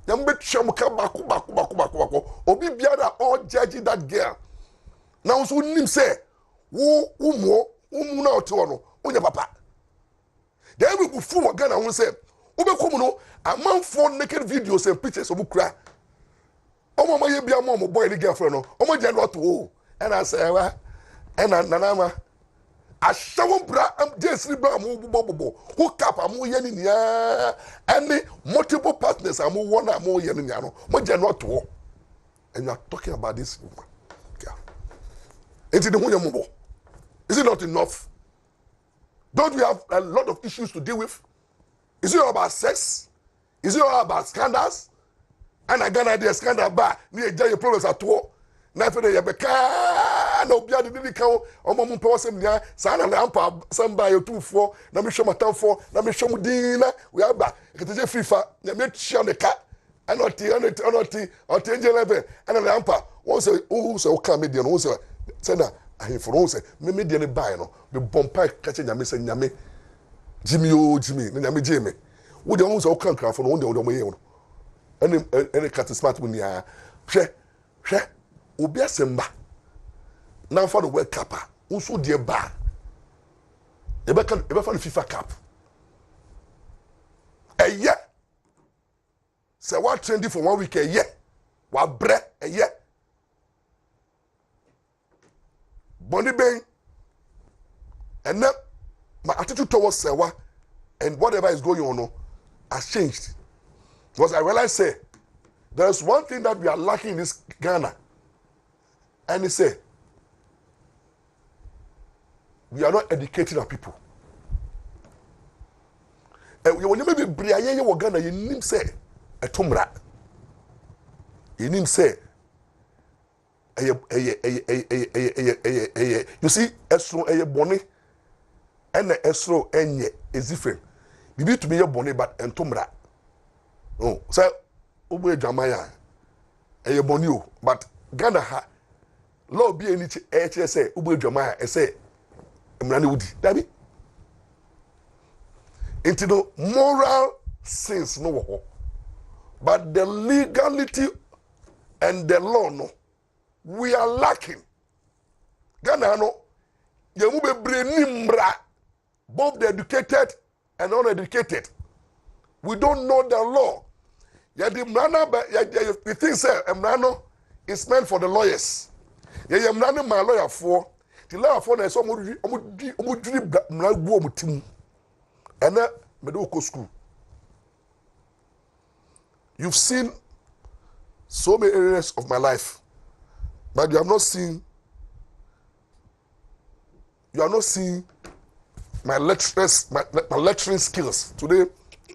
Na mbe twam ka bako. Obi bia da all judge that girl. Na unso nim say wo umu na ote no. Onye papa. There we go fu Ghana won say obekom no amanfo naked videos and pictures obukura. Omo ma ye bia mo boy the girlfriend no. Omo je no to and I say wa and nanama ashawo bra am jesri bra mo bobo hook up am ye ni nia any multiple partners am one am ye ni nia no mo je no to. And you are talking about this woman. Yeah. Is it not enough? Don't we have a lot of issues to deal with? Is it all about sex? Is it all about scandals? And I got an idea scandal bar near giant problems at all. Nothing you beka no bia de didi kan o mo mpa wasem nya sa na ampa samba yo 24 na me hwema tamfo na me hwemu din na we aba keteje fifa na me twa ne ka and oti angel level and na ampa won say who say o kan media no say na aheforo say me media ne buy no be bompa ka che nyame say nyame Jimmy na nyame jeme wo de won say o kan krafo no wo de mo ye no any cat smart mun ya hwe obi asemba na for the world cup unso de ba ebe for the FIFA cup say what trendy for 1 week wa bre Bonnie Ben and now my attitude towards Sewa and whatever is going on has changed because I realize say there's one thing that we are lacking in this Ghana. And he said, we are not educating our people. And when you maybe Briaye you Ghana, you name say a Mmra. You name say you see Esro a bonny and Esro enye is different. You need to be a bonny but and Mmra. Oh, so Ube Jamaya a bonny but Ghana ha Lord be any HSA, Ubu Jamaya, say, Mmra Woody, Dabby. Into the moral sense, no, but the legality and the law, no, we are lacking. Ghana, no, you move a brain Mmra, both the educated and uneducated. We don't know the law. Yet the Mmra, you think, sir, Mmra, is meant for the lawyers. Yeah, I'm not my lawyer for. The lawyer for is almost team. And that medical school. You've seen so many areas of my life, but you have not seen my lecturing skills. Today,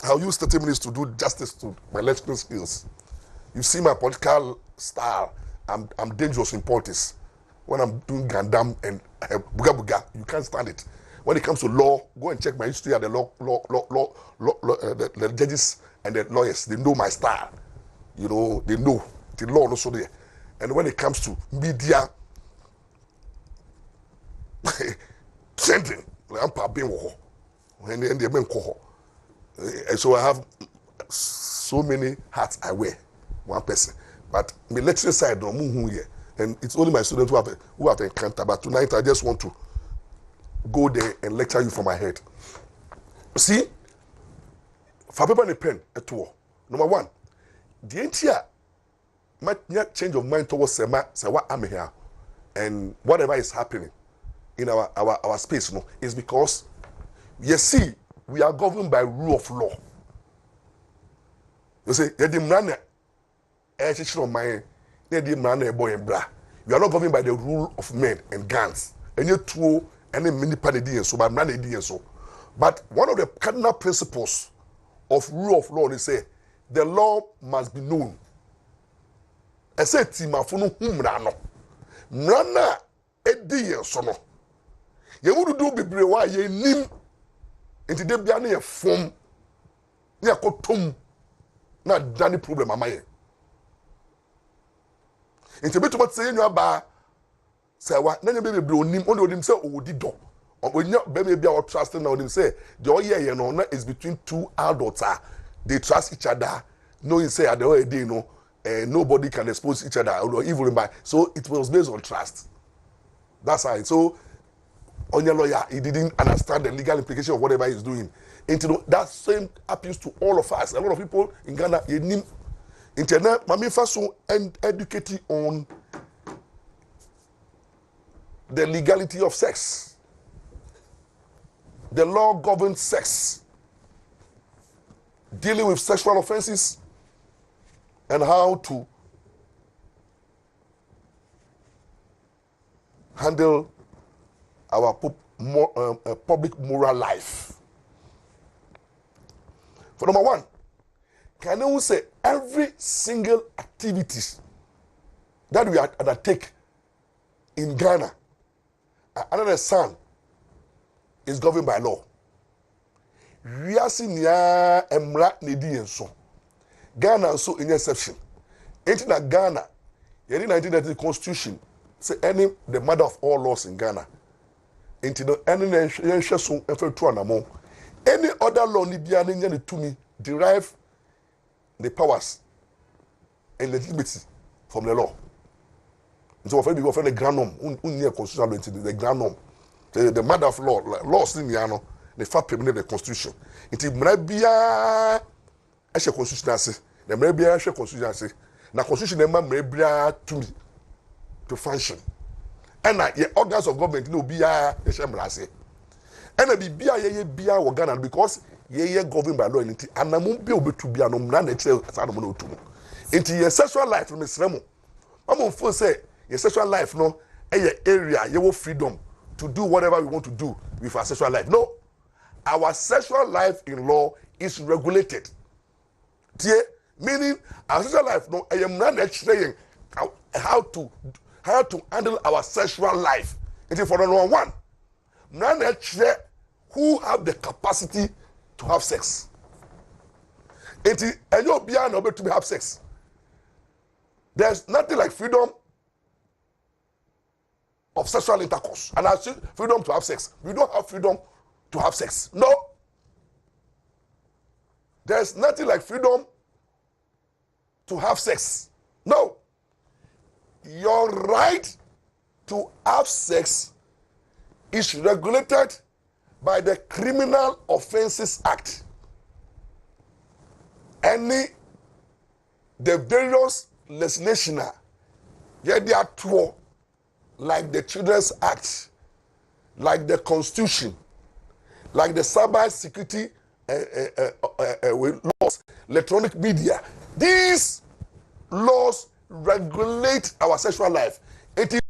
I'll use 30 minutes to do justice to my lecturing skills. You see my political style. I'm dangerous in politics. When I'm doing gandam and buga buga, you can't stand it. When it comes to law, go and check my history at the the judges and the lawyers. They know my style. You know, they know the law also there. And when it comes to media, trending, I'm and so I have so many hats I wear. One person, but my lecturing side don't move here, and it's only my students who have encountered. But tonight I just want to go there and lecture you from my head. See, for paper and a pen at all. Number one, the entire my change of mind towards Sema, say what I'm here, and whatever is happening in our space, no, is because you see we are governed by rule of law. You see, you Mmra we are not governed by the rule of men and guns. And you two any mini panedi and so but man so. But one of the cardinal principles of rule of law is say the law must be known. I say timafunu Mmra no. Mmra na edi and so no. You would do bebre wa ye nim into de bia na ye form na yakotom na dani problem amaye. Into be too much say you ba say what na be onim only onim say odi do onya be be our trust na onim say the oye no na is between two adults they trust each other knowing say at the end day no nobody can expose each other or evil by so it was based on trust. That's how it so on your lawyer he didn't understand the legal implication of whatever he's doing. Into that same appeals to all of us. A lot of people in Ghana internet mami faso and educating on the legality of sex. The law governs sex, dealing with sexual offenses and how to handle our public moral life. For number one, can I say every single activity that we undertake in Ghana under the sun is governed by law. We are seeing Mmra nedi so. Ghana also in exception. Into that Ghana, in the 1990 Constitution, say the mother of all laws in Ghana. Into the any other law ni bia ni to me derive the powers and legitimacy from the law. So for people the grand norm, constitutional law, the grand norm, the mother of law, laws in the fact permanent the constitution. It bia a constitution the bia a constitution na constitution the bia to me to function. And the organs of government no bia the Mmra and a bia ye bia Ghana because ye governed by law and anamum bi obetu bia no Mmra na kire asano no otu. Into your sexual life from Nsem. Mama feel say your sexual life no area you have freedom to do whatever we want to do with our sexual life. No, our sexual life in law is regulated. Meaning our sexual life no I am not saying how to handle our sexual life. It is for the number one. None who have the capacity to have sex. It is and you be able to have sex. There's nothing like freedom of sexual intercourse. And I say freedom to have sex. We don't have freedom to have sex. No. There's nothing like freedom to have sex. No. Your right to have sex is regulated by the Criminal Offences Act. The various legislation Yeah, they are two, like the Children's Act, like the Constitution, like the cyber security laws, electronic media. These laws regulate our sexual life. It is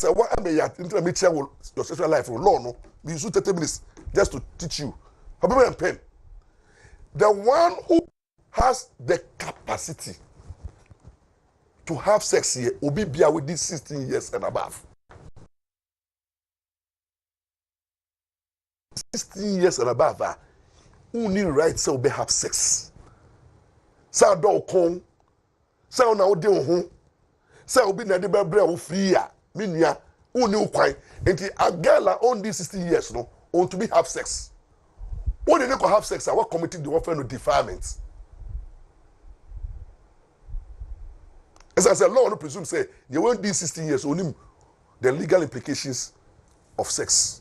what I mean. Your sexual life law no. We use 30 minutes just to teach you. Paper and pen. The one who has the capacity to have sex here will be with this 16 years and above. 16 years and above, who need right to be have sex. Say do kon, say na odi ho, say obi na de bebre wo free a, me nua, who ni ukwan. Enti a girl on this 16 years no, want to be have sex. When they go have sex, what committing the one friend of defilement. As I said, law no presume say you want these 16 years only the legal implications of sex.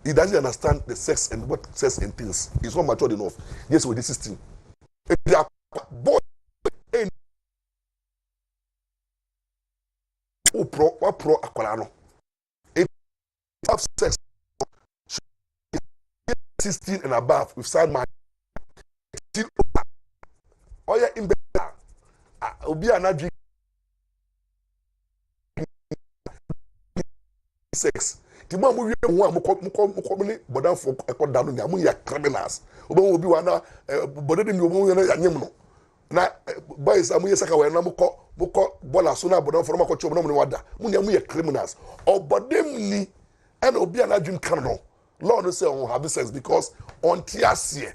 He doesn't understand the sex and what sex entails. He's not matured enough. Yes, with this 16. They are both pro aqualano. If have sex 16 and above with sound mind. Oh yeah, in bed. Obi anadri sex. The man we want mukomni bodan for ekoda no amu ya criminals. Obi wana bodede mi omo na anyem no. Na boys amu yesaka we na muko bola so na bodan for makọ chom no wada. Mu amu ya criminals. Obodem ni and obi anadwin kan no. Lord no say on have sex because on tiasie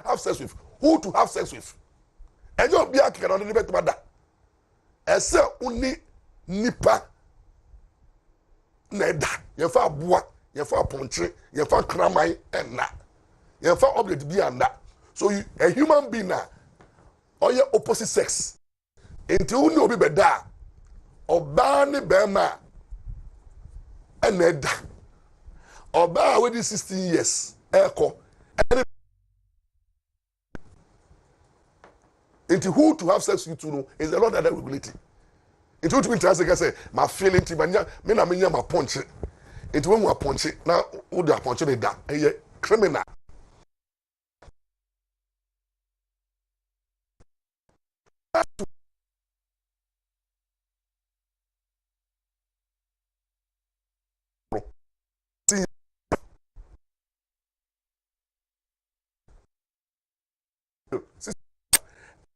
have sex with, who to have sex with. And you'll be a kid on the debate about that. And so, only nipa neda. You fa boa, you fa ponche, you fa kramai, and na. You fa object be and that. So, you, a human being now, or your opposite sex, until you know be better, or bani bema, and neda. Or ba with 16 years, echo, and into who to have sex with you know is the Lord that regulating. It would be interesting. I say my feeling to me na me my punch. It when we punch it now who they punch it down. A criminal.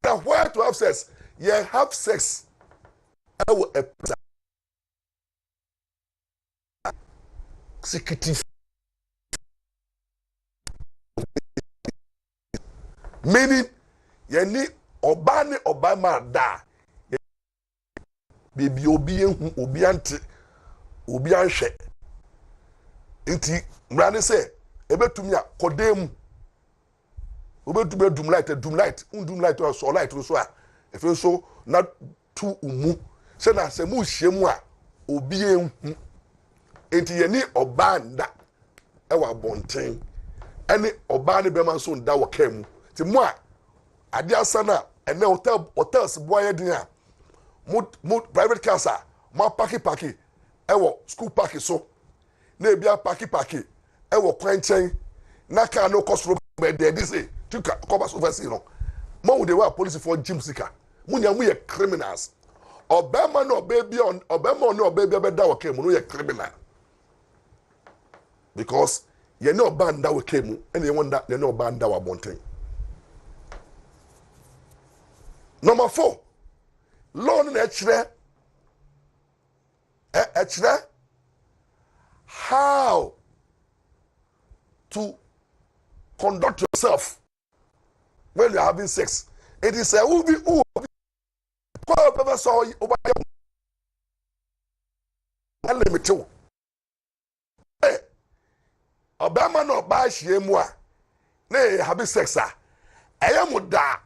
Now where to have sex? Yeah, have sex. I will secretive. Meaning, you need obane obama da. Baby obi ante obi anhwe. Inti mrane say ebetumi a kodem. Obetumi dum light so light so a efe so na tu umu se na se mu hyiemu a obi enhu enti ye ni obanda e wa bonten ene oba ne bema so nda wo kam ti mu a ade asana ene hotels boy din a mo private cars a mo parky e wo school park so na e bia parky e wo kwanchen na ka no cost me dey say tuka covers oversee no mo de wa police for gym sika munya mu ye criminals obema no baby on obema no baby be da wo kam no ye criminal because ye no banda wo kam ene ye wonder ye no banda wa bonten. Number 4, law na echre how to conduct yourself when you're having sex. It is a movie who ever saw over limit. Obama no ba shiemwa na having sex. I am da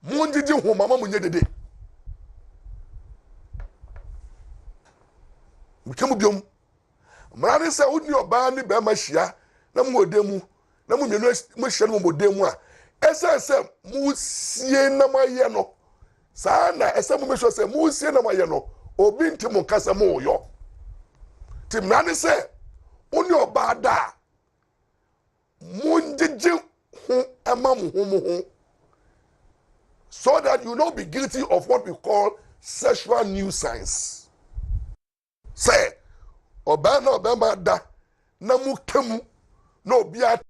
Munjiji ho mama munye dede. Mkemu biom. Mmra ne se woni oba ne be ma hia na mu odemu na mu mienu mu hia no mu odemu a ese mu sie na maye no saa na ese mu mesho se mu sie na maye no obi ntimo kasa mu yo ti mmra ne se woni oba da munjiji ho ama mu ho so that you not be guilty of what we call sexual nuisance. Say oba na oba ma da na mu kemu na obi a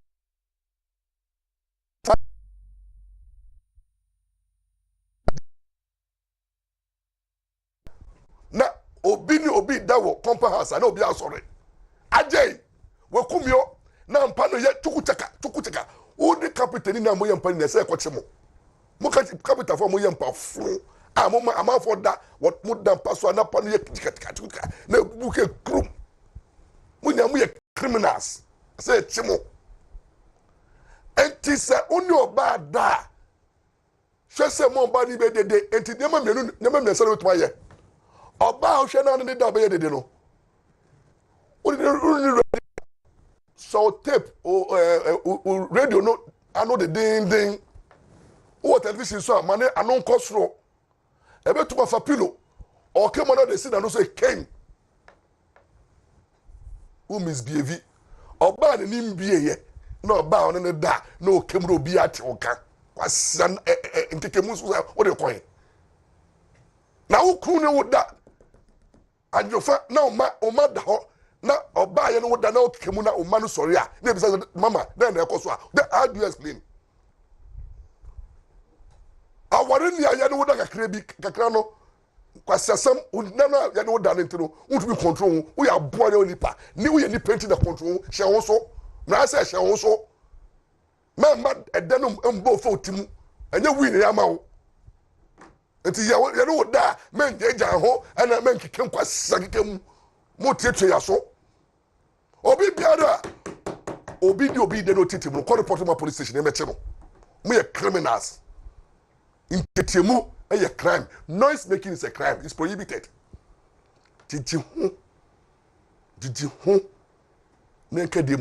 na obi ni obi da wo compound house na obi asore ajay we kumyo na mpa no ye tukuchaka o di captain na mo ye mpa ni se ekoche mo mo capital for mo ye mpa fun a mo ama for da what mo da mpa so na pa no ye tukuchaka na buke krum mo nya mo ye criminals se chimo enti se oni oba da hwese mo ba ni be dede enti nema mienu se no to aye oba hwe na ne da be dede no o so tape o radio no ano the ding o television so mane anon kosro ebe tuma fa pilo o kemo na de sin no so ken o misbehave oba ne nimbie ye na oba on ne da na o kemro obi ate oka kwasan nkekemu so o de koin na wo kru ne wo da adwofa na o ma da ho na oba ye no wo da na o kekemu na o ma no sori a na bisa mama na na ekoso a how do you explain aware ni aye no wo da kakra no kwasasam na ya no wo da ntino wo to be control wo ya boa ne onipa ni wo ye ni painting the control hye wo so na say hye wo so ma ede no mbo fo timu anya wi ne ya ma wo enti ya no wo da men jeja ho ana men keke kwasa keke mu tietwe ya so obi biara obi de no titimu call report ma police station e meche no mu ye criminals intetiemu a crime. Noise making is a crime. It's prohibited. Did you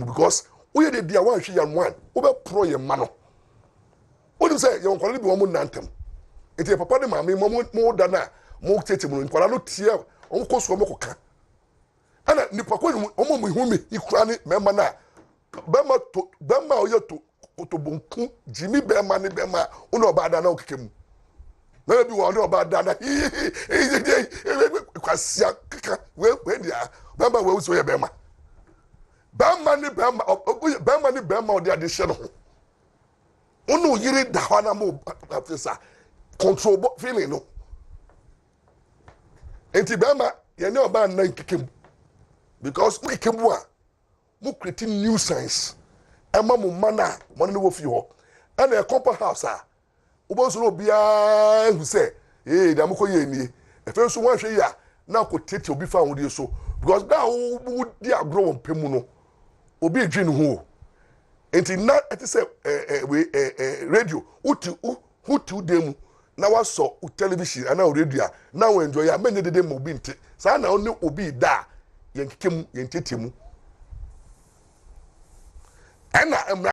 because we the dia one she and one over pro your mano. What do you say? You can be one nantem. It is papa de mammy more than a more tetimu in Qualano tear on course from Moka. And Nipako omo humi equally member na Bema to Bema or to Bunku Jimmy Bema Bema uno bada no kim. Maybe we know about that. Kwasia when dia Bema we so Bema. Bema ni Bema or the addition. Uno yiri da wana mo afisa control feeling no. Enti Bema ye know about nine kikim. Because we kemwa mo creating new science. Ema mo mana mo ne wo fi ho. And a compound house ubonso no bia hu se da mo koye ni e fe so wan hwe ya na ko tete obi fa ho de so because da wo di agro won pemu no obi edwi no ho enti na eti se radio utu dem na waso television ana radio na wo enjoy ya menye dede mo bi nte sa na oni obi da yenkekemu yentetemu ana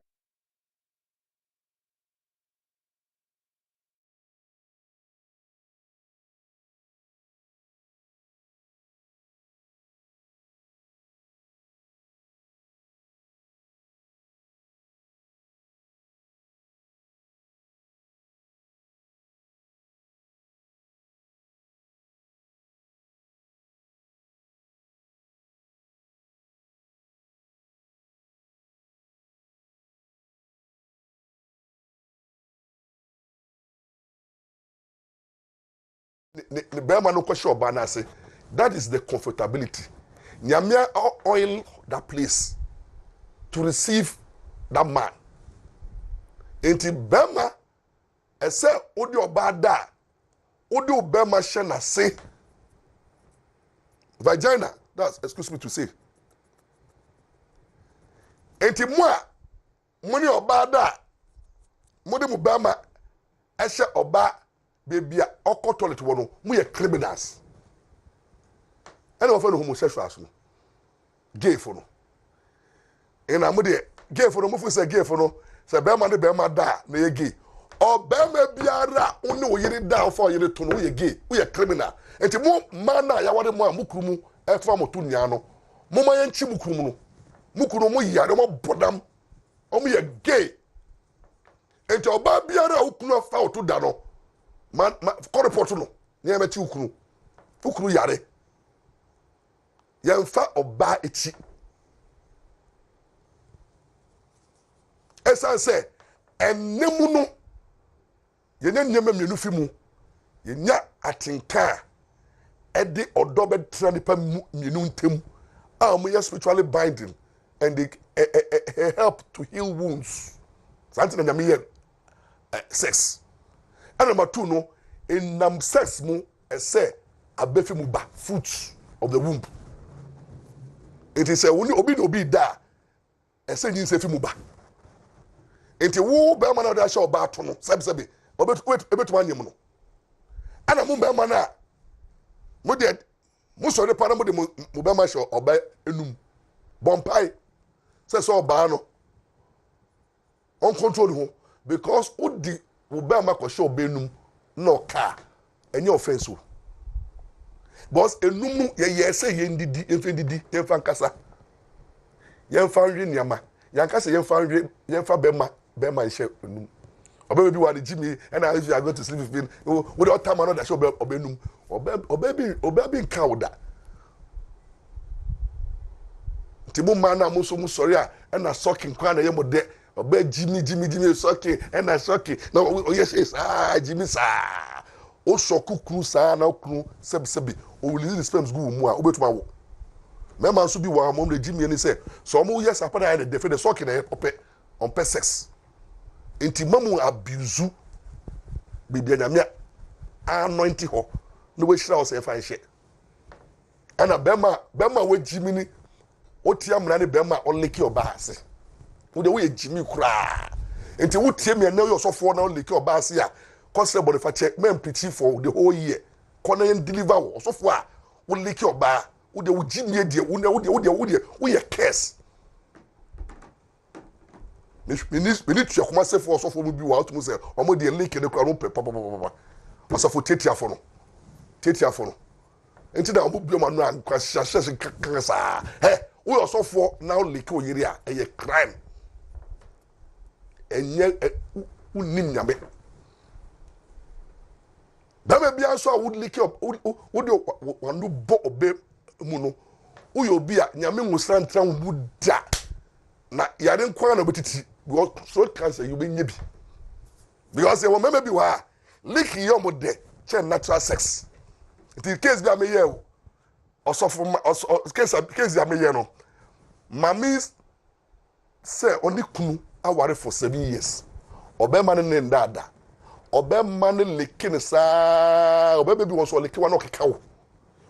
the Bema no question about na say that is the comfortability. Nyamia oil that place to receive that man. Enti Bema ese odi obada odi Bema shena say vagina, that's excuse me to say. Enti moi muni obada mudi mu Bema ɛhyɛ ɔba baby a ɔkɔ toilet wɔ no mo yɛ criminals ɛna wɔfɛ no homosexuals no gay for no ɛna mo de gay for no mo fo sɛ gay for no sɛ bɛrima ne bɛrima da na yɛ gay ɔbɛrima biara wo ne wo yere da fa yere to no wo yɛ gay wo yɛ criminal enti mo man na ya wade mo a mo kuru mu ɛfa mo to nia no mo ma yɛ nchi mo kuru mu no mo kuru mo yare mo bodam o mo yɛ gay enti ɔba biara wo kunu afa wo to da no man kɔ report no ne ma ti wo kunu yare yɛmfa ɔba echi ɛsan sɛ ɛnemu no yɛnya nneɛma mmienu fi mu yɛnya atenka ɛde ɔdɔ bɛtena nipa mmienu ntam a wɔn yɛ spiritually binding and they help to heal wounds santi na nyame yɛ sex and number 2 no enam sex mu ɛsɛ abefi mu ba fruits of the womb it is obi da ɛsɛ nyinsa fi mu ba enti wo be ma na da hye oba ato no sɛbsɛbe obetu anyem no ana mo be ma na mo de mo so de pa na mo de mo be ma hye oba enum bompai sɛ oba no on control ho because odi wo be ma ko hye oba enum no ka enye offense o boss enum ye sɛ ye ndidi enfedidi yemfa nkasa yemfa nwe niama yankasa yemfa bema nhye enum oba bi wa de Jimmy and I go to sleep with me we don't time another show oba enum oba bi nka woda timu mana mo so mo sorry a na soking kwa na ye mo de oba Jimmy soking and na soking na yes Jimmy sa o sokukuru sa na okuru sebi o release the sperms go mu a obetuma wo mema so bi wa mo de Jimmy ni say so mo yes apa na de the soking na on pe sex enti mamu abuse bibia nyame anointing ho no we shira o say fa nhye ana bema we Jimmy ni o tia mra ne bema o leki oba ase wo de we Jimmy kura enti wo tie me na yo sofo na o leki oba ase a consider body for check men preaching for the whole year corner and deliver sofo a wo leki oba wo de wo Jimmy de wo ye curse me need to come say for sofo bi wa to say omo de leki de kura no papa osofo tetiafo no enti da omo bi o ma no an kwa shashe kansa wo yo sofo na o leki oyiri a eye crime enye unim nyame dama bia so a would lick up would wandu bo obe mu no uyo obi a nyame nwusra ntra mu da na yare nkwa na betiti because so cancer you be nyebi because when maybe wa lick your de chen natural sex the case bi am here osofo case am here no mami say oni kunu aware for 7 years obema ne ndada obema ne lekene saa obeba bi won so lekewa no kekawo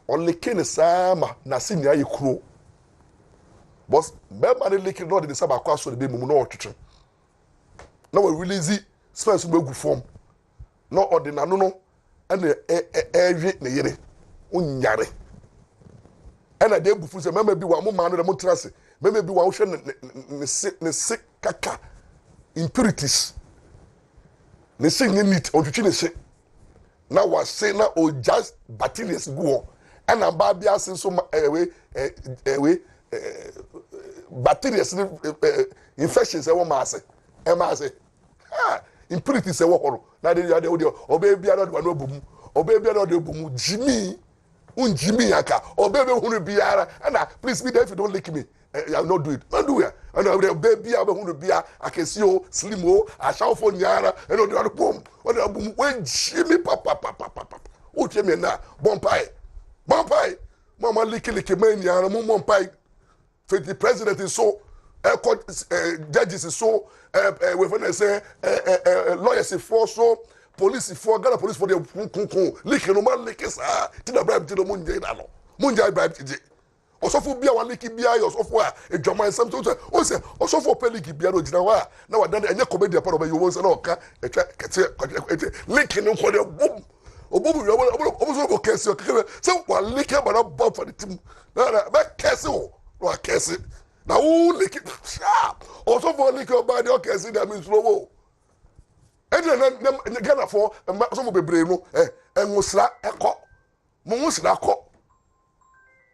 o lekene saa ma na sini ayi kuro boss bema ne lekene no de saba kwa so de be mu no otwetwe na we release space mo egu form no ordinano no ene ewe ne yere unyare ena de bufu se mama bi wa mo ma no de mo trase mama bi wa wo hwe ne se kaka impurities ne se nye neat otwitwi ne se na wa se na o just bacteria go ena ba bia se so bacteria infections e wo ma ase impurities e wo horo na de obe bia no de no bomu obe bia no de bomu Jimmy Jimmy aka obe be hunu biara and please be there if you don't lick me I will not do it. Don't do it. And the baby I will be a Akesio, Slimo, a shout for Nyara, and on the other boom. When Jimmy Papa. Oh, Jimmy na Bompai. Mama licky mania, Mompai. The president is so judges is so when I say lawyers is for so police for Ghana police for the lick no man lick is to the bribe to the Munjay. Munjay bribe. osofo bia wa liki bia yo osofo a edwaman sam to o se osofo peliki bia no gina wa na wa dan enye comedy part of you won say na oka etwa kete link ni nko de boom obobu yo obo so go kese o keke se wa liki ba na bomb for the team na ba kese o wa kese na wo liki sharp osofo liki o ba de o kese da mi slow wo na Ghana for osofo bebre no enwusra ekọ mumusra akọ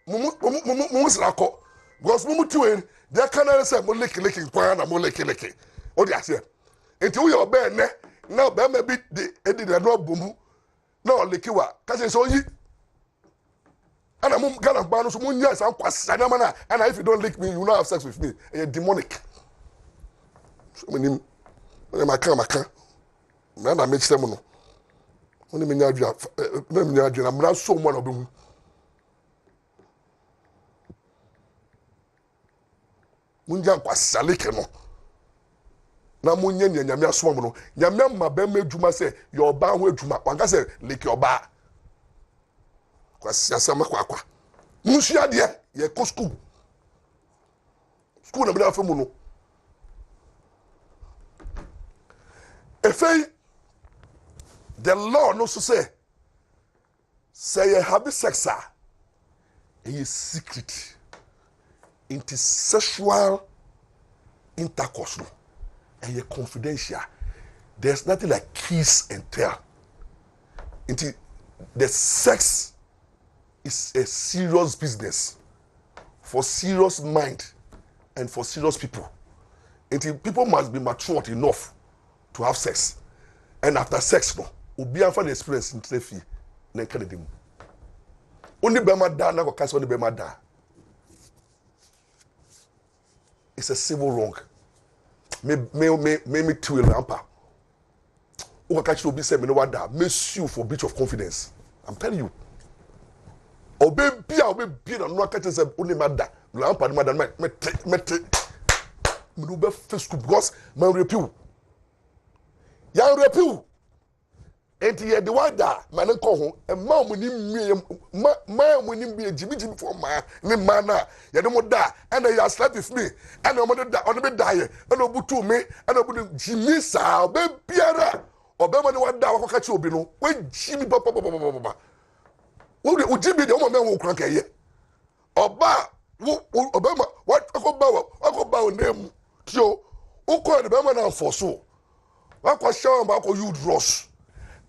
mumusra akọ because mumutiwen they can say mo leki kwa na mo leki o di ase enti wo ye obe ne na obe ma bi de edi na no bomu na o leki wa ka se so yi ana mum Ghana ba no so munya san kwasa na mana and if you don't lick me you will not have sex with me a demonic so menim maka na make them no oni me nya adua na mra so mo na obehu munja kwasa leke no na munye nyame aso mo no nyame ma ba ma adwuma se yo ba ho adwuma wanka se leke oba kwasa sama kwakwa munsu ade ye ko school na bra fa mu no efei the law no so say you have sex is secret into sexual intercourse no and you confidential. There's nothing like kiss and tell. Into the sex is a serious business for serious mind and for serious people. Until people must be matured enough to have sex. And after sex, no, ubi and the experience in Trefi, then can it only Bema da na kwa only Bema da. It's a civil wrong. Me two lampa. Uka catch ubi say me no wada. Me sue for breach of confidence. I'm telling you. Obe bia na no catch say only mada. Lampa ni mada me no be face because man repeal. Ya repeal. Enti ye de wada man nko ho e ma mo ni mo ni bi jimi for ma ni ma na ye de mo da and you slept with me and mo da on be die and obutu me and obutu jimi sa be biara obe mo ni wada wa ka chi obi no we jimi papa wo jimi de mo me wo kran ka ye oba wo obe ma what akọ ba name tio ukọ de be ma na for so wa kwa show ba ko you dross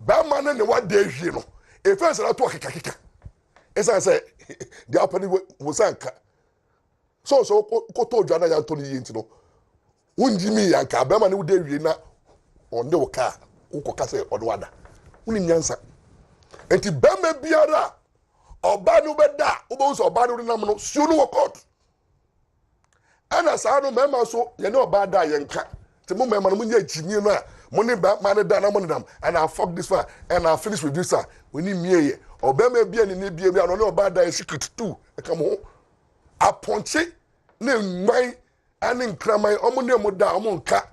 ba man ne wa de hwie no e fence na to keka esa say the open wo sanka so ko to dwa na ya to ni yenti no wunji mi yanka ba man ne wo de hwie na onde wo ka wo ka say odo wada woni nyansa enti ba ma biara oba no be da wo bo so oba no nam no suo no wo court ana sa no mema so ye ne oba da yenka te mo mema no munya jimi no a money back man down money them and I fuck this one and I finish with this one we need me obema bia ni bia no no bad die secret too come on aponche ne nwan ani nkraman omo ne mo da omo nka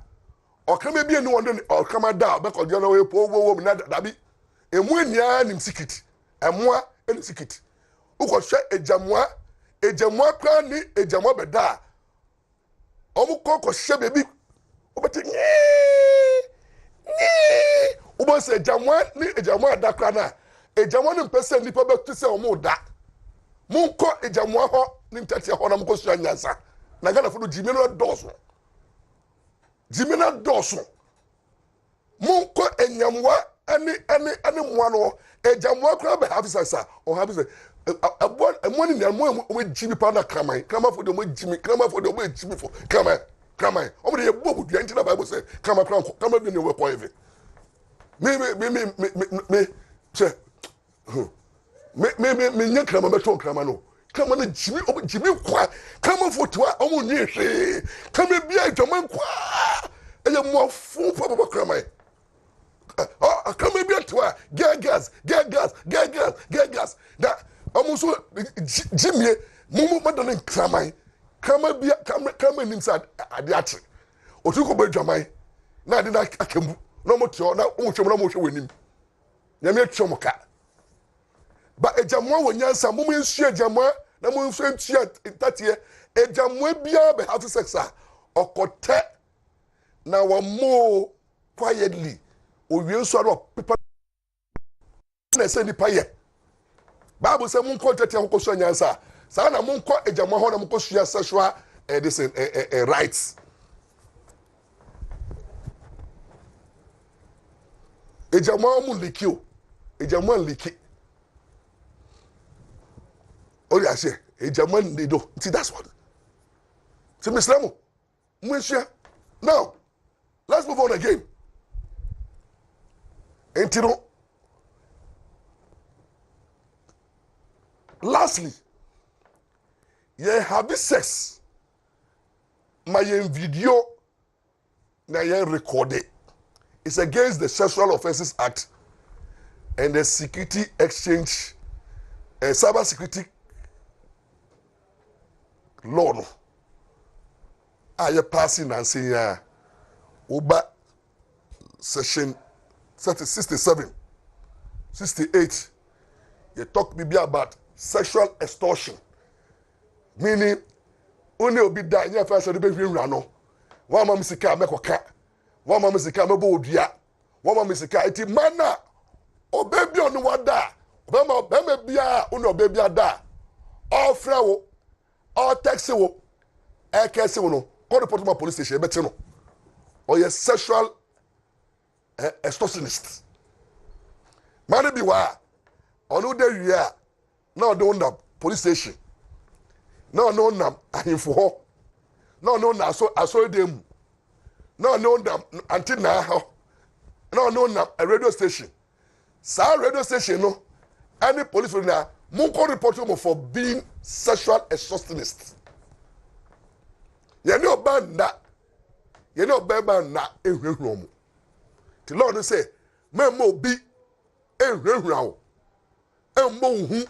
okama bia ni wonde okama da be ko je no we po wo na dabi emu ania nim secret emoa any secret uko hwe ejamwa kwa ni ejamwa be da omo ko hwe bebi obeti ubo se ejamwa adakra na ejamwa ni mpese nipa betu se omo da munko ejamwa ho ni ntete ho na mko so anyansa na Ghana fo jimena doso munko enyamwa ani muano ejamwa kra be have sasa o have say abon emoni ni mo jimi pa na krama fo de mo jimi krama fo de mo jimi fo krama o de ye bobu dua ntina Bible say krama bi ne we ko even me che me nya krama beto krama no krama na jimi kwa krama fo to a o mo nyi hwe krama bia adwaman kwa eye mo fu papa krama krama bia to a gas da almost jimie mumu madane krama bia krama nim sa ade atre otuko badwaman na ade na akembu no motio na ohwem na mohwe wanim nyame atwom ka ba ejamwa wonyansa mumu ensu ejamwa na mo nso ntua tatie ejamwe bia be have sex a okote na wa mo quietly owie nso na pepa na se nipa ye Bible say mun ko tete ko so nyansa sa na mun ko ejamwe ho na mun ko sua sexual this rights ejamwe mun likio ejamwe liki Ori ase ejaman they do. See that's what. See Mislamo. Now, let's move on again. Entino. Lastly, you have sex. My video na you recorded. It's against the Sexual Offences Act and the Security Exchange Cyber Security law no aye passing and saying oba section 67 68 you talk maybe about sexual extortion meaning only obi da nya fa so de be hwehwa no wa ma misika mekoka wa ma misika mebo odua wa ma misika eti mana obebi onu wada obema bia onu obebi ada ofra wo or taxi wo ekesi wo no call report to police station beti no or your sexual extortionist man be wa onu de wi na do na police station no na ahimfo ho no na so dem no na antina ho no na a radio station sa radio station no any police na mun call report to for being sexual extortionist. You know banda. You know banda ehwehwom. The Lord say, "Me mo bi ehwehwam. Emmo hu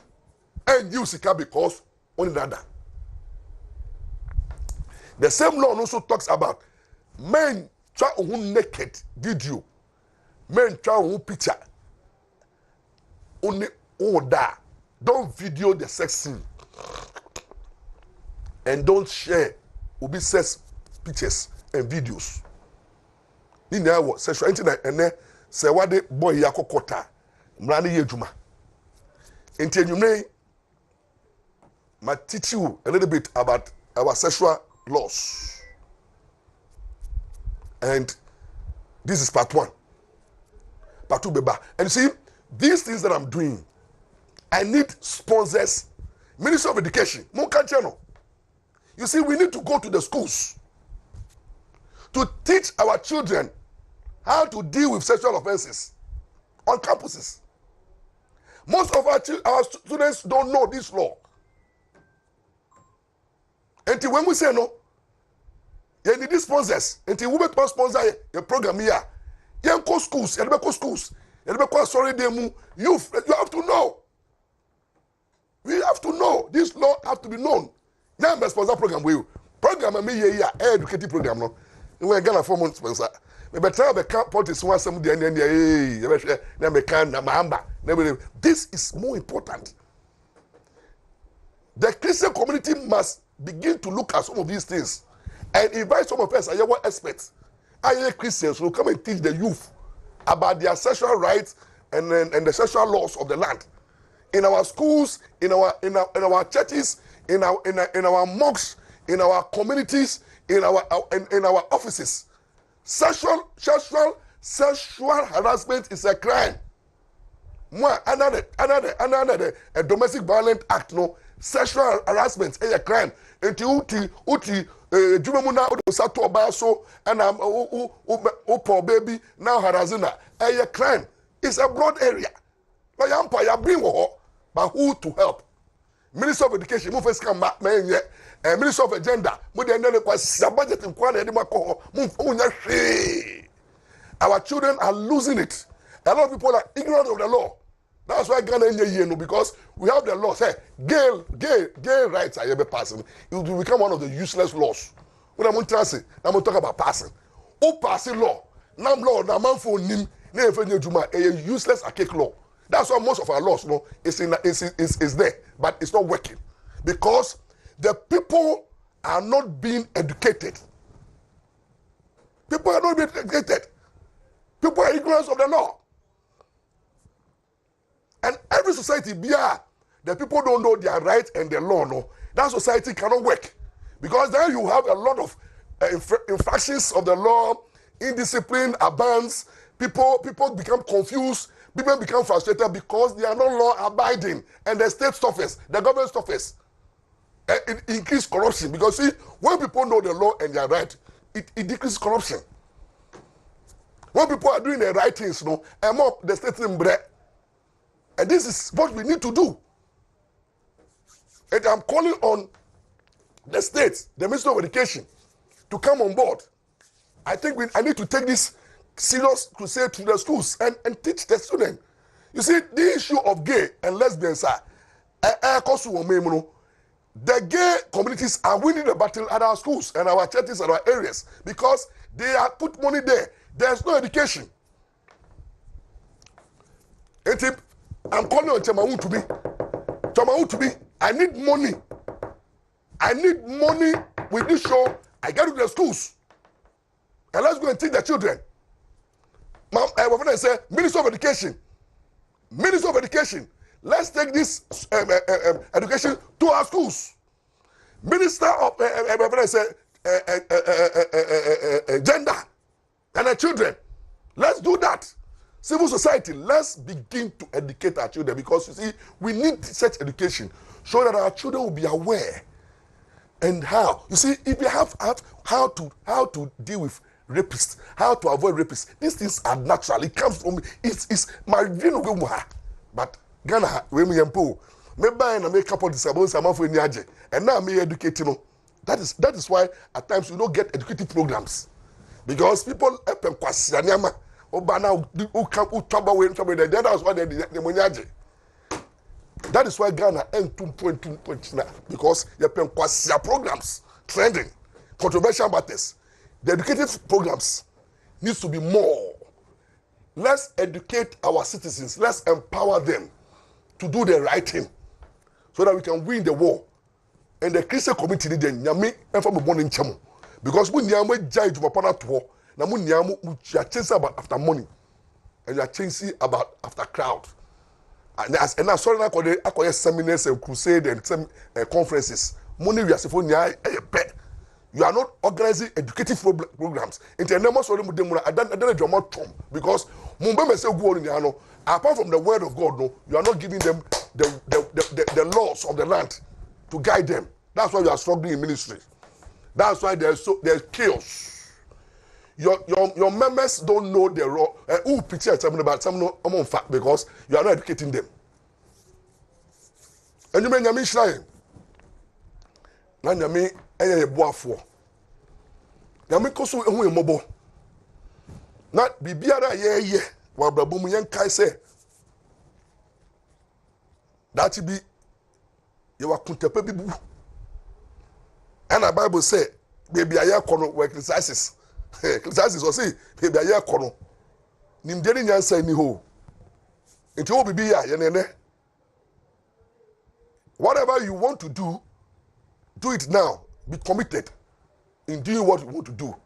and you sika because only that." The same law also talks about men try own naked video. Men try own picture. Only that. Don't video the sex scene. And don't share obi sex pictures and videos. Ni na wo sexual internet ene se wade boy yakokota mra na yedwuma. Enti enwumre ma teach you a little bit about our sexual laws. And this is part 1. Part 2 beba. And you see these things that I'm doing I need sponsors. Ministry of Education, Channel. You see, we need to go to the schools to teach our children how to deal with sexual offenses on campuses. Most of our students don't know this law. Until when we say no, you need these sponsors. Until we make sponsor a program here. You go schools, you go schools, you go sorry demu. You have to know. We have to know. This law have to be known. Now I'm a sponsor program with you. Program me here, educative program no. We Ghana 4 months sponsor. Me better be camp politics one some dey na me can na mamba. This is more important. The Christian community must begin to look at some of these things and invite some of us as our experts. As Christians will come and teach the youth about their sexual rights and the sexual laws of the land. In our schools, in our churches, in our mosques, in our communities, in our offices. Sexual harassment is a crime. Another a domestic violence act no sexual harassment is a crime. Until jumamuna sato baso and poor baby now harassing a crime. It's a broad area. You bring but who to help? Minister of Education, move first come back, man. Minister of Agenda, move the end of budget in Kwana. Our children are losing it. A lot of people are ignorant of the law. That's why Ghana is because we have the law. Say gay rights are ever passing. It will become one of the useless laws. When I'm talk about passing. Who passing law? Nam law, na man for nim, ne efenye juma, a useless archaic law. That's why most of our laws, is there, but it's not working Because the people are not being educated. People are not being educated. People are ignorant of the law. And every society, the people don't know their right and their law, no, that society cannot work. Because then you have a lot of infractions of the law, indiscipline, abuse, people become confused, people become frustrated because they are not law abiding, and the state suffers, the government suffers. It increases corruption, because see, when people know the law and their right, it decreases corruption. When people are doing the right things, no, and more the state in bread. And this is what we need to do. And I'm calling on the states, the Ministry of Education, to come on board. I think I need to take this serious crusade to the schools and teach the students. You see, the issue of gay and lesbians the gay communities are winning the battle at our schools and our churches and our areas because they have put money there. There's no education. I'm calling on WONTUMI. WONTUMI, I need money. I need money with this show. I get to the schools. And let's go and teach the children. I say, Minister of Education. Minister of Education. Let's take this education to our schools. Minister of gender and the children. Let's do that. Civil society, let's begin to educate our children, because you see, we need such education so that our children will be aware. And how? You see, if you have how to deal with rapists, how to avoid rapists, these things are natural. It comes from it's my dream. But Ghana, when we improve, maybe I make up of disabled some of and now me educate, you know. That is why at times we don't get educative programs, because people that is why Ghana end 2.2 because you have programs trending, controversial matters. The educative programs needs to be more. Let's educate our citizens. Let's empower them to do the right thing so that we can win the war. And the Christian community need nyame emfa me born in chemo, because we nyame jai to papa to na mu nyame you are chasing about after money and you are chasing about after crowd. And sorry na akoye seminars and crusade and some conferences. Money we are supposed to you are not organizing educative programs. Because apart from the word of God, no, you are not giving them the laws of the land to guide them. That's why you are struggling in ministry. That's why there's chaos. Your members don't know the law. Who picture something about some fact because you are not educating them. And you may nyame shrine. Na nyame eye boafo. Nyame koso ehu emobo. Na bibiara ye wa Abrabo mu yenkai se. That be ye wa kuntepa bibu. And the Bible say baby aye kono we Accusations. Accusations or say baby aye kono. Nimdeni nyansa ni ho. Enti wo bibi ya ye nene. Whatever you want to do it now. Be committed in doing what you want to do.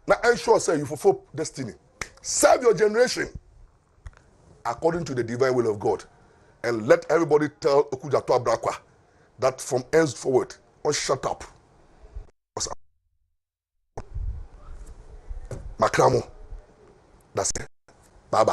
Now ensure say you fulfill destiny. Serve your generation according to the divine will of God. And let everybody tell Okujato Abrakwa that from henceforward, shut up. Makramo. That's it. Bye-bye.